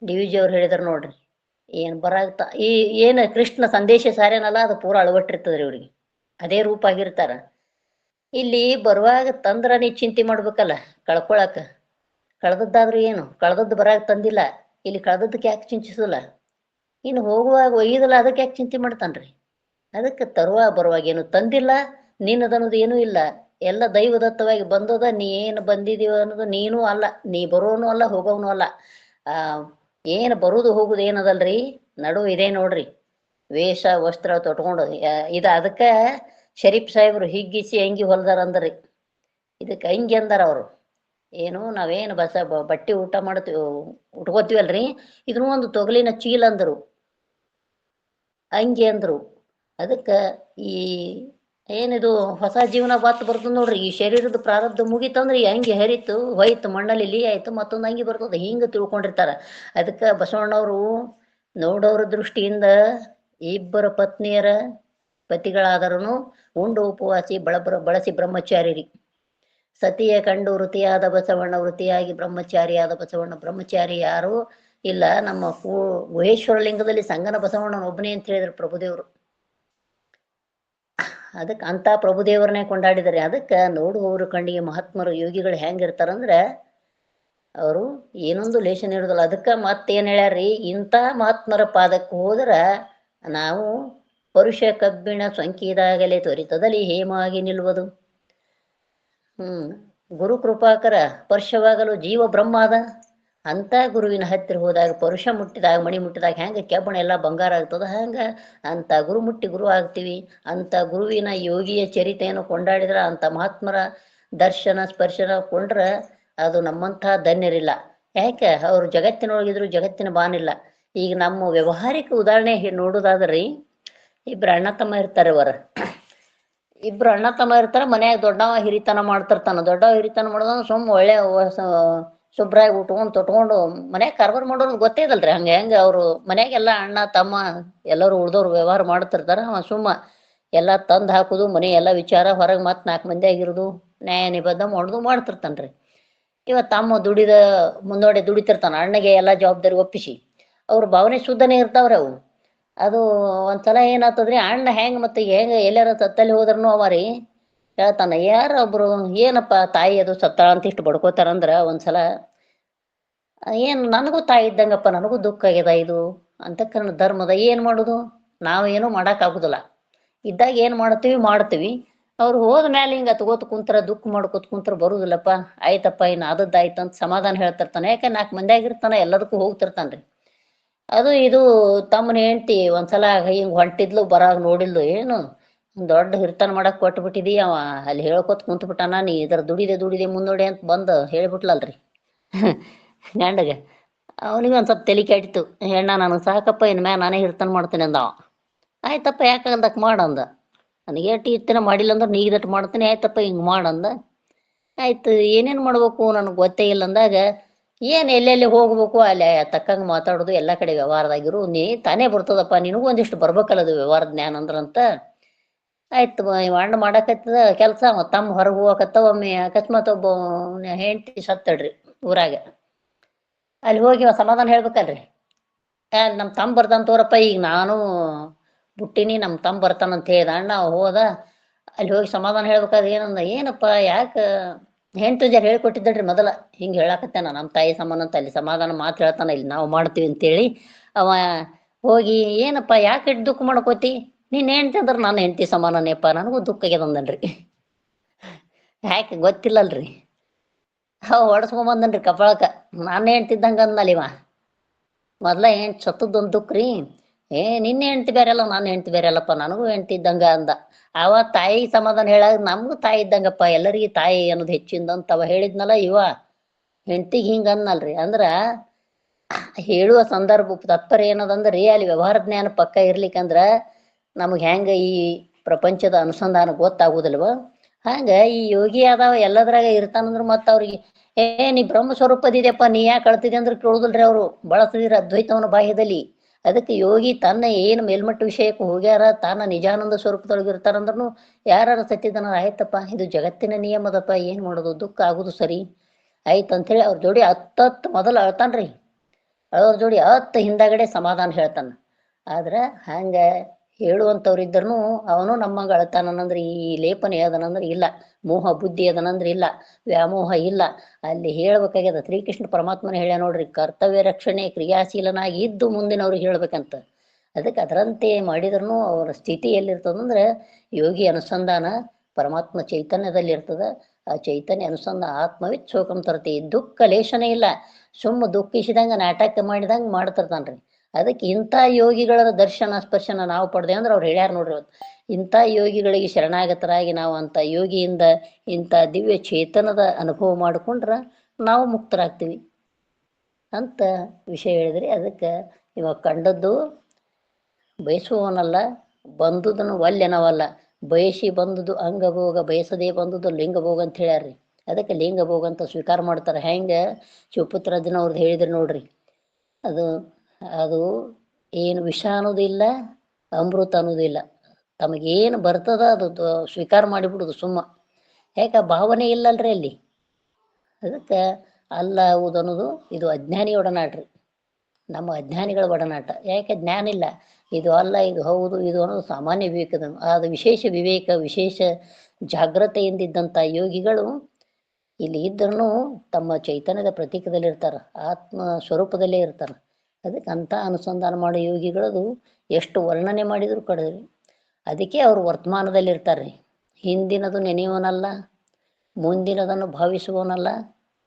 ಡಿ ವಿ ಜಿ ಅವ್ರು ಹೇಳಿದ್ರು ನೋಡ್ರಿ, ಏನ್ ಬರಾಗ್ತ ಏನ್ ಕೃಷ್ಣ ಸಂದೇಶ ಸಾರೇನಲ್ಲ ಅದು ಪೂರ ಅಳವಟ್ಟಿರ್ತದ್ರಿ ಇವ್ರಿಗೆ, ಅದೇ ರೂಪ ಆಗಿರ್ತಾರ. ಇಲ್ಲಿ ಬರುವಾಗ ತಂದ್ರ ನೀ ಚಿಂತೆ ಮಾಡ್ಬೇಕಲ್ಲ ಕಳ್ಕೊಳಕ. ಕಳ್ದದ್ದಾದ್ರೂ ಏನು, ಕಳ್ದದ್ದು ಬರಾಗ ತಂದಿಲ್ಲ, ಇಲ್ಲಿ ಕಳ್ದದ್ದಕ್ಕೆ ಯಾಕೆ ಚಿಂತಿಸಲ್ಲ, ಇನ್ನು ಹೋಗುವಾಗ ಒಯ್ಯುದಲ್ಲ ಅದಕ್ಕೆ ಯಾಕೆ ಚಿಂತೆ ಮಾಡ್ತಾನ್ರಿ. ಅದಕ್ಕೆ ತರುವಾಗ ಬರುವಾಗ ಏನು ತಂದಿಲ್ಲ, ನಿನ್ನದನ್ನೋದು ಏನೂ ಇಲ್ಲ, ಎಲ್ಲ ದೈವದತ್ತವಾಗಿ ಬಂದದ. ನೀ ಏನು ಬಂದಿದೀವ ಅನ್ನೋದು ನೀನೂ ಅಲ್ಲ, ನೀ ಬರೋನು ಅಲ್ಲ ಹೋಗೋನು ಅಲ್ಲ. ಆ ಏನು ಬರುದು ಹೋಗುದು ಏನದಲ್ರಿ, ನಡು ಇದೆ ನೋಡ್ರಿ, ವೇಷ ವಸ್ತ್ರ ತೊಟ್ಕೊಂಡು ಇದ. ಅದಕ್ಕ ಶರೀಫ್ ಸಾಹೇಬ್ರು ಹಿಗ್ಗಿಸಿ ಅಂಗಿ ಹೊಲ್ದಾರ ಅಂದ್ರಿ, ಇದಕ್ಕೆ ಅಂಗಿ ಅಂದಾರ ಅವರು. ಏನು ನಾವೇನು ಬಟ್ಟೆ ಊಟ ಮಾಡ್ತೀವಿ ಉಟ್ಕೋತೀವಲ್ರಿ, ಇದನ್ನು ಒಂದು ತೊಗಲಿನ ಚೀಲ ಅಂದರು, ಅಂಗಿ ಅಂದ್ರು. ಅದಕ್ಕೆ ಈ ಏನಿದು ಹೊಸ ಜೀವನ ಬಾತ್ ಬರ್ತದ ನೋಡ್ರಿ, ಈ ಶರೀರದ ಪ್ರಾರಬ್ಧ ಮುಗಿತಂದ್ರೆ ಈ ಅಂಗಿ ಹರಿತು ಹೋಯ್ತು, ಮಣ್ಣಲ್ಲಿ ಲೀ ಆಯ್ತು, ಮತ್ತೊಂದು ಅಂಗಿ ಬರ್ತದ, ಹಿಂಗ ತಿಳ್ಕೊಂಡಿರ್ತಾರ. ಅದಕ್ಕೆ ಬಸವಣ್ಣವರು ನೋಡೋರ ದೃಷ್ಟಿಯಿಂದ ಇಬ್ಬರ ಪತ್ನಿಯರ ಪತಿಗಳಾದರನು ಉಂಡು ಉಪವಾಸಿ ಬಳಸಿ ಬ್ರಹ್ಮಚಾರಿ. ಸತಿಯ ಕಂಡು ವೃತಿಯಾದ ಬಸವಣ್ಣ, ವೃತಿಯಾಗಿ ಬ್ರಹ್ಮಚಾರಿಯಾದ ಬಸವಣ್ಣ. ಬ್ರಹ್ಮಚಾರಿ ಯಾರು ಇಲ್ಲ, ನಮ್ಮ ಗುಹೇಶ್ವರ ಲಿಂಗದಲ್ಲಿ ಸಂಗನ ಬಸವಣ್ಣನ ಒಬ್ಬನೇ ಅಂತ ಹೇಳಿದ್ರು ಪ್ರಭುದೇವರು. ಅದಕ್ಕೆ ಅಂತ ಪ್ರಭುದೇವರನ್ನೇ ಕೊಂಡಾಡಿದರೆ. ಅದಕ್ಕೆ ನೋಡುವವರು ಕಣ್ಣಿಗೆ ಮಹಾತ್ಮರು ಯೋಗಿಗಳು ಹೆಂಗಿರ್ತಾರಂದ್ರೆ ಅವರು ಏನೊಂದು ಲೇಷನ್ ಇರೋದಿಲ್ಲ. ಅದಕ್ಕೆ ಮತ್ತೇನು ಹೇಳ್ಯಾರ್ರಿ, ಇಂಥ ಮಹಾತ್ಮರ ಪಾದಕ್ಕೆ ಹೋದ್ರ ನಾವು ಪರುಷ ಕಬ್ಬಿಣ ಸೊಂಕಿದಾಗಲೇ ತ್ವರಿತದಲ್ಲಿ ಹೇಮಾಗಿ ನಿಲ್ಲುವುದು. ಗುರು ಕೃಪಾಕರ ಪರುಷವಾಗಲು ಜೀವ ಬ್ರಹ್ಮ ಅದ. ಅಂತ ಗುರುವಿನ ಹತ್ತಿರ ಹೋದಾಗ ಪರುಷ ಮುಟ್ಟಿದಾಗ ಮಣಿ ಮುಟ್ಟಿದಾಗ ಹೆಂಗೆ ಕೆಬ್ಬಣ ಎಲ್ಲ ಬಂಗಾರ ಆಗ್ತದ, ಹಂಗೆ ಅಂತ ಗುರು ಮುಟ್ಟಿ ಗುರು ಆಗ್ತೀವಿ. ಅಂತ ಗುರುವಿನ ಯೋಗಿಯ ಚರಿತೆಯನ್ನು ಕೊಂಡಾಡಿದ್ರೆ, ಅಂತ ಮಹಾತ್ಮರ ದರ್ಶನ ಸ್ಪರ್ಶನ ಕೊಂಡ್ರೆ ಅದು ನಮ್ಮಂಥ ಧನ್ಯರಿಲ್ಲ. ಯಾಕೆ ಅವರು ಜಗತ್ತಿನೊಳಗಿದ್ರು ಜಗತ್ತಿನ ಬಾನಿಲ್ಲ. ಈಗ ನಮ್ಮ ವ್ಯವಹಾರಿಕ ಉದಾಹರಣೆ ನೋಡೋದಾದ್ರಿ, ಇಬ್ರು ಅಣ್ಣ ತಮ್ಮ ಇರ್ತಾರೆ. ಇಬ್ರು ಅಣ್ಣ ತಮ್ಮ ಇರ್ತಾರೆ, ಮನ್ಯಾಗ ದೊಡ್ಡವ ಹಿರಿತನ ಮಾಡ್ತಿರ್ತಾನ. ದೊಡ್ಡವ ಹಿರಿತನ ಮಾಡೋದ ಒಳ್ಳೆ ಶುಭ್ರಾಗಿ ಉಟ್ಕೊಂಡು ತೊಟ್ಕೊಂಡು ಮನ್ಯಾಗ ಕಾರ್ಬಾರ್ ಮಾಡೋರು ಗೊತ್ತೇ ಇದಲ್ರಿ. ಹೆಂಗೆ ಅವರು ಮನ್ಯಾಗೆಲ್ಲ ಅಣ್ಣ ತಮ್ಮ ಎಲ್ಲರೂ ಉಳ್ದವ್ರು ವ್ಯವಹಾರ ಮಾಡ್ತಿರ್ತಾರ. ಅವ ಎಲ್ಲ ತಂದು ಹಾಕುದು, ಮನೆ ಎಲ್ಲ ವಿಚಾರ, ಹೊರಗೆ ಮತ್ತೆ 4 ಮಂದಿ ಆಗಿರೋದು, ನ್ಯಾಯ ನಿಬದ್ಧ ಮಾಡೋದು ಮಾಡ್ತಿರ್ತಾನ್ರಿ. ಇವತ್ತು ತಮ್ಮ ಮುಂದೋಡೆ ದುಡಿತಿರ್ತಾನ, ಅಣ್ಣಗೆ ಎಲ್ಲ ಜವಾಬ್ದಾರಿ ಒಪ್ಪಿಸಿ. ಅವ್ರ ಭಾವನೆ ಶುದ್ಧನೇ ಇರ್ತಾವ್ರಿ ಅವು. ಅದು ಒಂದ್ಸಲ ಏನಾಗ್ತದ್ರಿ, ಅಣ್ಣ ಮತ್ತೆ ಎಲ್ಲಾರ ಸತ್ತಲ್ಲಿ ಹೋದ್ರೂ ಅವರಿ ಹೇಳ್ತಾನ, ಯಾರೊಬ್ರು ಏನಪ್ಪ ತಾಯಿ ಅದು ಸತ್ತಾಳ ಅಂತ ಇಷ್ಟು ಬಡ್ಕೋತಾರಂದ್ರ, ಒಂದ್ಸಲ ಏನು ನನಗೂ ತಾಯಿ ಇದ್ದಂಗಪ್ಪ, ನನಗೂ ದುಃಖ ಆಗ್ಯದ. ಇದು ಅಂತಕ್ಕನ ಧರ್ಮದ ಏನ್ ಮಾಡುದು, ನಾವೇನು ಆಗುದಿಲ್ಲ. ಇದ್ದಾಗ ಏನ್ ಮಾಡ್ತೀವಿ. ಅವ್ರು ಹೋದ್ಮೇಲೆ ಹಿಂಗ ತಗೋತ ಕುಂತ್ರ, ದುಃಖ ಮಾಡ್ಕೋತ ಕುಂತ್ರ ಬರುದಿಲ್ಲಪ್ಪ. ಆಯ್ತಪ್ಪ ಇನ್ನು ಆದದ್ದಾಯ್ತು ಅಂತ ಸಮಾಧಾನ ಹೇಳ್ತಿರ್ತಾನೆ. ಯಾಕೆ 4 ಮಂದಿ ಆಗಿರ್ತಾನ, ಎಲ್ಲದಕ್ಕೂ ಹೋಗ್ತಿರ್ತಾನ್ರಿ. ಅದು ಇದು ತಮ್ಮನ ಹೆಂಡ್ತಿ ಒಂದ್ಸಲ ಹಿಂಗ್ ಹೊಂಟಿದ್ಲು, ಬರಾಗ ನೋಡಿದ್ಲು, ಏನು ದೊಡ್ಡ ಹಿರ್ತನ ಮಾಡಕ್ ಕೊಟ್ಬಿಟ್ಟಿದಿ, ಅವ ಅಲ್ಲಿ ಹೇಳ್ಕೊತ ಕುಂತ್ಬಿಟ್ಟಾನ, ನೀ ಇದರ ದುಡಿದೆ ಮುಂದೋಡಿ ಅಂತ ಬಂದು ಹೇಳ್ಬಿಟ್ಲಲ್ರಿ ಗಂಡಗೆ. ಅವನಿಗೆ ಒಂದ್ ಸ್ವಲ್ಪ ತಲೆ ಕೆಟ್ಟಿತ್ತು, ಹೆಣ್ಣ ನನಗೆ ಸಾಕಪ್ಪ, ಇನ್ ಮ್ಯಾ ನಾನೇ ಹಿರ್ತನ ಮಾಡ್ತೇನೆ ಅಂದ. ಆಯ್ತಪ್ಪ ಯಾಕಂದಕ್ ಮಾಡಂದ, ನನಗೆ ಎಷ್ಟು ಇರ್ತಿನ ಮಾಡಿಲ್ಲ ಅಂದ್ರೆ ನೀಗಿದಟ್ಟು ಮಾಡ್ತೀನಿ, ಆಯ್ತಪ್ಪ ಹಿಂಗೆ ಮಾಡಂದ. ಆಯ್ತು ಏನೇನು ಮಾಡ್ಬೇಕು ನನಗೆ ಗೊತ್ತೇ ಇಲ್ಲ ಅಂದಾಗ, ಏನು ಎಲ್ಲೆಲ್ಲಿ ಹೋಗ್ಬೇಕು ಅಲ್ಲಿ ತಕ್ಕಂಗೆ ಮಾತಾಡೋದು, ಎಲ್ಲ ಕಡೆ ವ್ಯವಹಾರದಾಗಿರು, ನೀ ತಾನೇ ಬರ್ತದಪ್ಪ, ನಿನಗೂ ಒಂದಿಷ್ಟು ಬರ್ಬೇಕಲ್ಲದು ವ್ಯವಹಾರ ಜ್ಞಾನ ಅಂದ್ರಂತ. ಆಯ್ತು ಅಣ್ಣ ಮಾಡಕತ್ತದ ಕೆಲಸ, ತಮ್ಮ ಹೊರಗೆ ಹೋಗಕತ್ತ. ಒಮ್ಮೆ ಅಕಸ್ಮಾತ್ ಒಬ್ಬ ಹೆಂಡತಿ ಸತ್ತಳ್ರಿ ಊರಾಗ. ಅಲ್ಲಿ ಹೋಗಿ ಸಮಾಧಾನ ಹೇಳ್ಬೇಕಲ್ರಿ, ನಮ್ಮ ತಮ್ಮ ಬರ್ತಾನ ತೋರಪ್ಪ, ಈಗ ನಾನು ಬುಟ್ಟಿನಿ, ನಮ್ಮ ತಮ್ಮ ಬರ್ತಾನಂತ ಹೇಳ್ದ. ಅಣ್ಣ ಹೋದ, ಅಲ್ಲಿ ಹೋಗಿ ಸಮಾಧಾನ ಹೇಳ್ಬೇಕಾದ್ರೆ ಏನಂದ, ಏನಪ್ಪ ಯಾಕೆ ಹೆಂಡತಿ ಜರ ಹೇಳ್ಕೊಟ್ಟಿದ್ದಳ್ರಿ ಮೊದಲ, ಹಿಂಗೆ ಹೇಳಕತ್ತೇನ ನಮ್ಮ ತಾಯಿ ಸಮಾನ ಅಂತ. ಅಲ್ಲಿ ಸಮಾಧಾನ ಮಾತು ಹೇಳ್ತಾನ, ಇಲ್ಲಿ ನಾವು ಮಾಡ್ತೀವಿ ಅಂತೇಳಿ. ಅವ ಹೋಗಿ ಏನಪ್ಪ ಯಾಕೆ ಇಟ್ಟು ದುಃಖ ಮಾಡ್ಕೋತಿ, ನೀನ್ ಹೆಂಡ್ತಿ ಅಂದ್ರೆ ನಾನು ಹೆಂಡ್ತಿ ಸಮಾನನೇಪ್ಪ, ನನಗೂ ದುಃಖ ಆಗ್ಯದಂದನ್ರಿ. ಯಾಕೆ ಗೊತ್ತಿಲ್ಲಲ್ರಿ, ಹೊಡ್ಸ್ಕೊಂಬಂದನ್ರಿ ಕಪಾಳಕ್ಕ. ನಾನು ಹೆಂಡ್ತಿದ್ದಂಗ ಅಂದ್ನಲ್ಲ ಇವ. ಮೊದ್ಲ ಹೆಂಡ್ತಿ ಸತ್ತದ್ದೊಂದು ದುಃಖ ರೀ. ನಿನ್ನೆ ಹೆಂಡ್ತಿ ಬೇರೆ ಅಲ್ಲ, ನಾನು ಹೆಂಡ್ತಿ ಬೇರೆ ಅಲ್ಲಪ್ಪ, ನನಗೂ ಹೆಂಡ್ತಿ ಇದ್ದಂಗ ಅಂದ. ಅವ ತಾಯಿ ಸಮಾಧಾನ ಹೇಳಾಗ ನಮಗೂ ತಾಯಿ ಇದ್ದಂಗಪ್ಪ, ಎಲ್ಲರಿಗೂ ತಾಯಿ ಅನ್ನೋದು ಹೆಚ್ಚಿಂದ ಅಂತ ಅವ ಹೇಳಿದ್ನಲ್ಲ. ಇವ ಹೆಂಡ್ತಿಗೆ ಹಿಂಗ ಅನ್ನಲ್ರಿ. ಅಂದ್ರ ಹೇಳುವ ಸಂದರ್ಭ ತಾತ್ಪರ್ಯ ಏನದಂದ್ರಿ, ಅಲ್ಲಿ ವ್ಯವಹಾರ ಜ್ಞಾನ ಪಕ್ಕ ಇರ್ಲಿಕ್ಕಂದ್ರ ನಮ್ಗೆ ಹೆಂಗ ಈ ಪ್ರಪಂಚದ ಅನುಸಂಧಾನ ಗೊತ್ತಾಗುದಿಲ್ವ, ಹಂಗ ಈ ಯೋಗಿ ಆದವ ಎಲ್ಲದ್ರಾಗ ಇರ್ತಾನಂದ್ರ ಮತ್ತ ಅವ್ರಿಗೆ ನೀ ಬ್ರಹ್ಮ ಸ್ವರೂಪದಿದೆಪ್ಪ, ನೀ ಯಾಕೆ ಕಳ್ತಿದೆ ಅಂದ್ರೆ ಕೇಳುದಿಲ್ರಿ ಅವರು, ಬಳಸಿದ್ರ ಅದ್ವೈತವನ ಬಾಹ್ಯದಲ್ಲಿ. ಅದಕ್ಕೆ ಯೋಗಿ ತನ್ನ ಏನು ಮೇಲ್ಮಟ್ಟ ವಿಷಯಕ್ಕೆ ಹೋಗ್ಯಾರ, ತಾನ ನಿಜಾನಂದ ಸ್ವರೂಪದೊಳಗೆ ಇರ್ತಾರಂದ್ರೂ ಯಾರು ಸತ್ತಿದ್ದನ, ಆಯ್ತಪ್ಪ ಇದು ಜಗತ್ತಿನ ನಿಯಮದಪ್ಪ, ಏನ್ ಮಾಡೋದು, ದುಃಖ ಆಗುದು ಸರಿ ಆಯ್ತು ಅಂತೇಳಿ ಅವ್ರ ಜೋಡಿ ಹತ್ತತ್ತು ಮೊದಲು ಅಳ್ತಾನ್ರಿ. ಅಳೋರ್ ಜೋಡಿ ಹಿಂದಗಡೆ ಸಮಾಧಾನ ಹೇಳ್ತಾನ. ಆದ್ರ ಹಂಗ ಹೇಳುವಂಥವ್ರು ಇದ್ರೂ ಅವನು ನಮ್ಮಂಗ ಅಳತಾನಂದ್ರೆ ಈ ಲೇಪನೆ ಅದನಂದ್ರೆ ಇಲ್ಲ, ಮೋಹ ಬುದ್ಧಿ ಅದನಂದ್ರೆ ಇಲ್ಲ, ವ್ಯಾಮೋಹ ಇಲ್ಲ. ಅಲ್ಲಿ ಹೇಳ್ಬೇಕಾಗ್ಯದ ಶ್ರೀಕೃಷ್ಣ ಪರಮಾತ್ಮನ ಹೇಳ್ಯ ನೋಡ್ರಿ, ಕರ್ತವ್ಯ ರಕ್ಷಣೆ ಕ್ರಿಯಾಶೀಲನಾಗಿ ಇದ್ದು ಮುಂದಿನವ್ರಿಗೆ ಹೇಳ್ಬೇಕಂತ. ಅದಕ್ಕೆ ಅದರಂತೆ ಮಾಡಿದ್ರೂ ಅವರ ಸ್ಥಿತಿ ಎಲ್ಲಿರ್ತದಂದ್ರೆ ಯೋಗಿ ಅನುಸಂಧಾನ ಪರಮಾತ್ಮ ಚೈತನ್ಯದಲ್ಲಿ ಇರ್ತದ. ಆ ಚೈತನ್ಯ ಅನುಸಂಧಾನ ಆತ್ಮವಿತ್ ಶೋಕಂ ತರತಿ, ದುಃಖ ಲೇಷನೇ ಇಲ್ಲ. ಸುಮ್ಮ ದುಃಖಿಸಿದಂಗ ನಾಟಕ ಮಾಡಿದಂಗ ಮಾಡ್ತಿರ್ತಾನ್ರಿ. ಅದಕ್ಕೆ ಇಂಥ ಯೋಗಿಗಳ ದರ್ಶನ ಸ್ಪರ್ಶನ ನಾವು ಪಡೆದೆ ಅಂದ್ರೆ ಅವ್ರು ಹೇಳ್ಯಾರ ನೋಡ್ರಿ. ಇಂಥ ಯೋಗಿಗಳಿಗೆ ಶರಣಾಗತರಾಗಿ ನಾವು ಅಂಥ ಯೋಗಿಯಿಂದ ಇಂಥ ದಿವ್ಯ ಚೇತನದ ಅನುಭವ ಮಾಡಿಕೊಂಡ್ರೆ ನಾವು ಮುಕ್ತರಾಗ್ತೀವಿ ಅಂತ ವಿಷಯ ಹೇಳಿದ್ರಿ. ಅದಕ್ಕೆ ಇವಾಗ ಕಂಡದ್ದು ಬಯಸುವವನಲ್ಲ, ಬಂದುದನ್ನು ಒಲ್ಲೆನವಲ್ಲ, ಬಯಸಿ ಬಂದುದು ಅಂಗಭೋಗ, ಬಯಸದೇ ಬಂದುದು ಲಿಂಗಭೋಗ ಅಂತ ಹೇಳ್ಯಾರ್ರಿ. ಅದಕ್ಕೆ ಲಿಂಗಭೋಗ ಅಂತ ಸ್ವೀಕಾರ ಮಾಡ್ತಾರೆ. ಹೆಂಗೆ ಶಿವಪುತ್ರಜ್ಜನ ಅವ್ರದ್ದು ಹೇಳಿದ್ರಿ ನೋಡ್ರಿ, ಅದು ಅದು ಏನು ವಿಷ ಅನ್ನೋದಿಲ್ಲ, ಅಮೃತ ಅನ್ನೋದಿಲ್ಲ, ತಮಗೇನು ಬರ್ತದ ಅದು ಸ್ವೀಕಾರ ಮಾಡಿಬಿಡುದು ಸುಮ್ಮ. ಯಾಕೆ ಭಾವನೆ ಇಲ್ಲಲ್ರಿ ಅಲ್ಲಿ. ಅದಕ್ಕೆ ಅಲ್ಲ ಹೌದು ಅನ್ನೋದು ಇದು ಅಜ್ಞಾನಿ ಒಡನಾಟ್ರಿ, ನಮ್ಮ ಅಜ್ಞಾನಿಗಳ ಒಡನಾಟ. ಯಾಕೆ ಜ್ಞಾನ ಇಲ್ಲ, ಇದು ಅಲ್ಲ ಇದು ಹೌದು ಇದು ಅನ್ನೋದು ಸಾಮಾನ್ಯ ವಿವೇಕದ. ಅದು ವಿಶೇಷ ವಿವೇಕ ವಿಶೇಷ ಜಾಗ್ರತೆಯಿಂದಿದ್ದಂಥ ಯೋಗಿಗಳು ಇಲ್ಲಿ ಇದ್ರೂ ತಮ್ಮ ಚೈತನ್ಯದ ಪ್ರತೀಕದಲ್ಲಿರ್ತಾರೆ, ಆತ್ಮ ಸ್ವರೂಪದಲ್ಲೇ ಇರ್ತಾರೆ. ಅದಕ್ಕೆ ಅಂಥ ಅನುಸಂಧಾನ ಮಾಡೋ ಯೋಗಿಗಳದು ಎಷ್ಟು ವರ್ಣನೆ ಮಾಡಿದ್ರು ಕಡಿದ್ರಿ. ಅದಕ್ಕೆ ಅವರು ವರ್ತಮಾನದಲ್ಲಿರ್ತಾರೆ. ಹಿಂದಿನದು ನೆನೆಯುವನಲ್ಲ, ಮುಂದಿನದನ್ನು ಭಾವಿಸುವವನಲ್ಲ,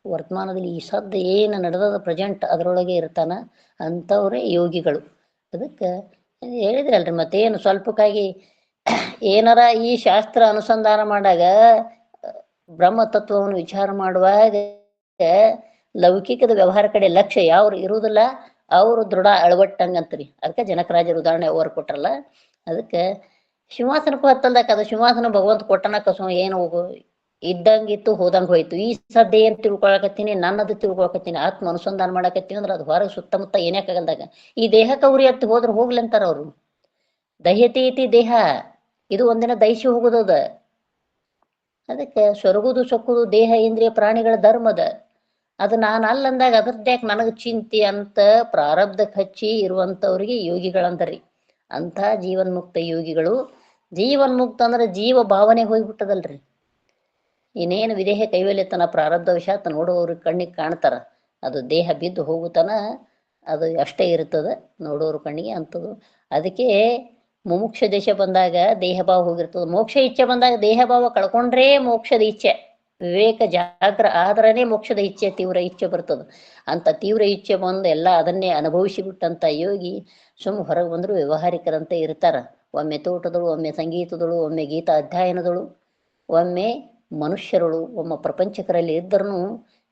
ವರ್ತಮಾನದಲ್ಲಿ ಈ ಸದ್ದು ಏನು ನಡೆದದ ಪ್ರೆಸೆಂಟ್ ಅದರೊಳಗೆ ಇರ್ತಾನೆ. ಅಂಥವ್ರೇ ಯೋಗಿಗಳು. ಅದಕ್ಕೆ ಹೇಳಿದ್ರಲ್ರಿ, ಮತ್ತೇನು ಸ್ವಲ್ಪಕ್ಕಾಗಿ ಏನಾರ ಈ ಶಾಸ್ತ್ರ ಅನುಸಂಧಾನ ಮಾಡಾಗ ಬ್ರಹ್ಮತತ್ವವನ್ನು ವಿಚಾರ ಮಾಡುವಾಗ ಲೌಕಿಕದ ವ್ಯವಹಾರ ಕಡೆ ಲಕ್ಷ್ಯ ಯಾವ್ರು ಇರುವುದಿಲ್ಲ, ಅವರು ದೃಢ ಅಳವಟ್ಟಂಗಂತ್ರಿ. ಅದಕ್ಕೆ ಜನಕರಾಜರ ಉದಾಹರಣೆ ಅವರು ಕೊಟ್ರಲ್ಲ. ಅದಕ್ಕೆ ಸಿಂಹಾಸನಕ್ಕೂ ಹತ್ತಲ್ದಾಕ ಅದು ಸಿಂಹಾಸನ ಭಗವಂತ ಕೊಟ್ಟನ ಕಸು ಏನು ಇದ್ದಂಗಿತ್ತು ಹೋದಂಗೆ ಹೋಯ್ತು. ಈ ಸದ್ಯ ಏನು ತಿಳ್ಕೊಳಕತ್ತೀನಿ, ನನ್ನದು ತಿಳ್ಕೊಳಕತ್ತೀನಿ, ಆತ್ಮ ಅನುಸಂಧಾನ ಮಾಡಕತ್ತೀನಿ ಅಂದ್ರೆ ಅದು ಹೊರಗೆ ಸುತ್ತಮುತ್ತ ಏನ್ಯಾಕಾಗಲ್ದಾಗ ಈ ದೇಹಕ್ಕೆ ಉರಿ ಹತ್ತಿ ಹೋದ್ರೆ ಹೋಗ್ಲಿ ಅಂತಾರ ಅವರು. ದಹ್ಯತೆ ಐತಿ ದೇಹ, ಇದು ಒಂದಿನ ದಹಿಸಿ ಹೋಗೋದದ. ಅದಕ್ಕೆ ಸೊರಗುದು ಸೊಕ್ಕುದು ದೇಹ ಇಂದ್ರಿಯ ಪ್ರಾಣಿಗಳ ಧರ್ಮದ. ಅದು ನಾನು ಅಲ್ಲಂದಾಗ ಅದ್ರದ್ಯಾಕೆ ನನಗೆ ಚಿಂತೆ ಅಂತ ಪ್ರಾರಬ್ಧಕ್ಕೆ ಹಚ್ಚಿ ಇರುವಂಥವ್ರಿಗೆ ಯೋಗಿಗಳಂತರಿ. ಅಂಥ ಜೀವನ್ಮುಕ್ತ ಯೋಗಿಗಳು. ಜೀವನ್ಮುಕ್ತ ಅಂದ್ರೆ ಜೀವ ಭಾವನೆ ಹೋಗ್ಬಿಟ್ಟದಲ್ರಿ. ಇನ್ನೇನು ವಿದೇಹ ಕೈವಲ್ಯತನ ಪ್ರಾರಬ್ಧ ವಿಷಾತ್ ನೋಡುವವ್ರಿಗೆ ಕಣ್ಣಿಗೆ ಕಾಣ್ತಾರ, ಅದು ದೇಹ ಬಿದ್ದು ಹೋಗುತ್ತಾನ ಅದು ಅಷ್ಟೇ ಇರ್ತದೆ ನೋಡೋರು ಕಣ್ಣಿಗೆ ಅಂಥದ್ದು. ಅದಕ್ಕೆ ಮುಮುಕ್ಷ ದೇಶ ಬಂದಾಗ ದೇಹ ಭಾವ ಹೋಗಿರ್ತದೆ, ಮೋಕ್ಷ ಇಚ್ಛೆ ಬಂದಾಗ ದೇಹ ಭಾವ ಕಳ್ಕೊಂಡ್ರೇ ಮೋಕ್ಷದ ಇಚ್ಛೆ. ವಿವೇಕ ಜಾಗ್ರ ಆದ್ರನೇ ಮೋಕ್ಷದ ಇಚ್ಛೆ ತೀವ್ರ ಇಚ್ಛೆ ಬರ್ತದೆ. ಅಂತ ತೀವ್ರ ಇಚ್ಛೆ ಬಂದು ಎಲ್ಲ ಅದನ್ನೇ ಅನುಭವಿಸಿಬಿಟ್ಟಂಥ ಯೋಗಿ ಸುಮ್ಮ ಹೊರಗೆ ಬಂದರೂ ವ್ಯವಹಾರಿಕರಂತೆ ಇರ್ತಾರ. ಒಮ್ಮೆ ತೋಟದಳು, ಒಮ್ಮೆ ಸಂಗೀತದಳು, ಒಮ್ಮೆ ಗೀತಾ ಅಧ್ಯಯನದಳು, ಒಮ್ಮೆ ಮನುಷ್ಯರುಳು, ಒಮ್ಮೆ ಪ್ರಪಂಚಕರಲ್ಲಿ ಇದ್ದರೂ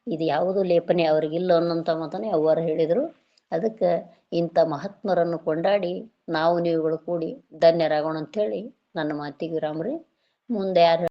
ಇದು ಯಾವುದೂ ಲೇಪನೆ ಅವ್ರಿಗಿಲ್ಲ ಅನ್ನೋಂಥ ಮಾತನ್ನೇ ಅವರು ಹೇಳಿದರು. ಅದಕ್ಕೆ ಇಂಥ ಮಹಾತ್ಮರನ್ನು ಕೊಂಡಾಡಿ ನಾವು ನೀವುಗಳು ಕೂಡಿ ಧನ್ಯರಾಗೋಣ ಅಂಥೇಳಿ ನನ್ನ ಮಾತಿಗೆ ವಿರಾಮ್ರಿ. ಮುಂದೆ ಯಾರು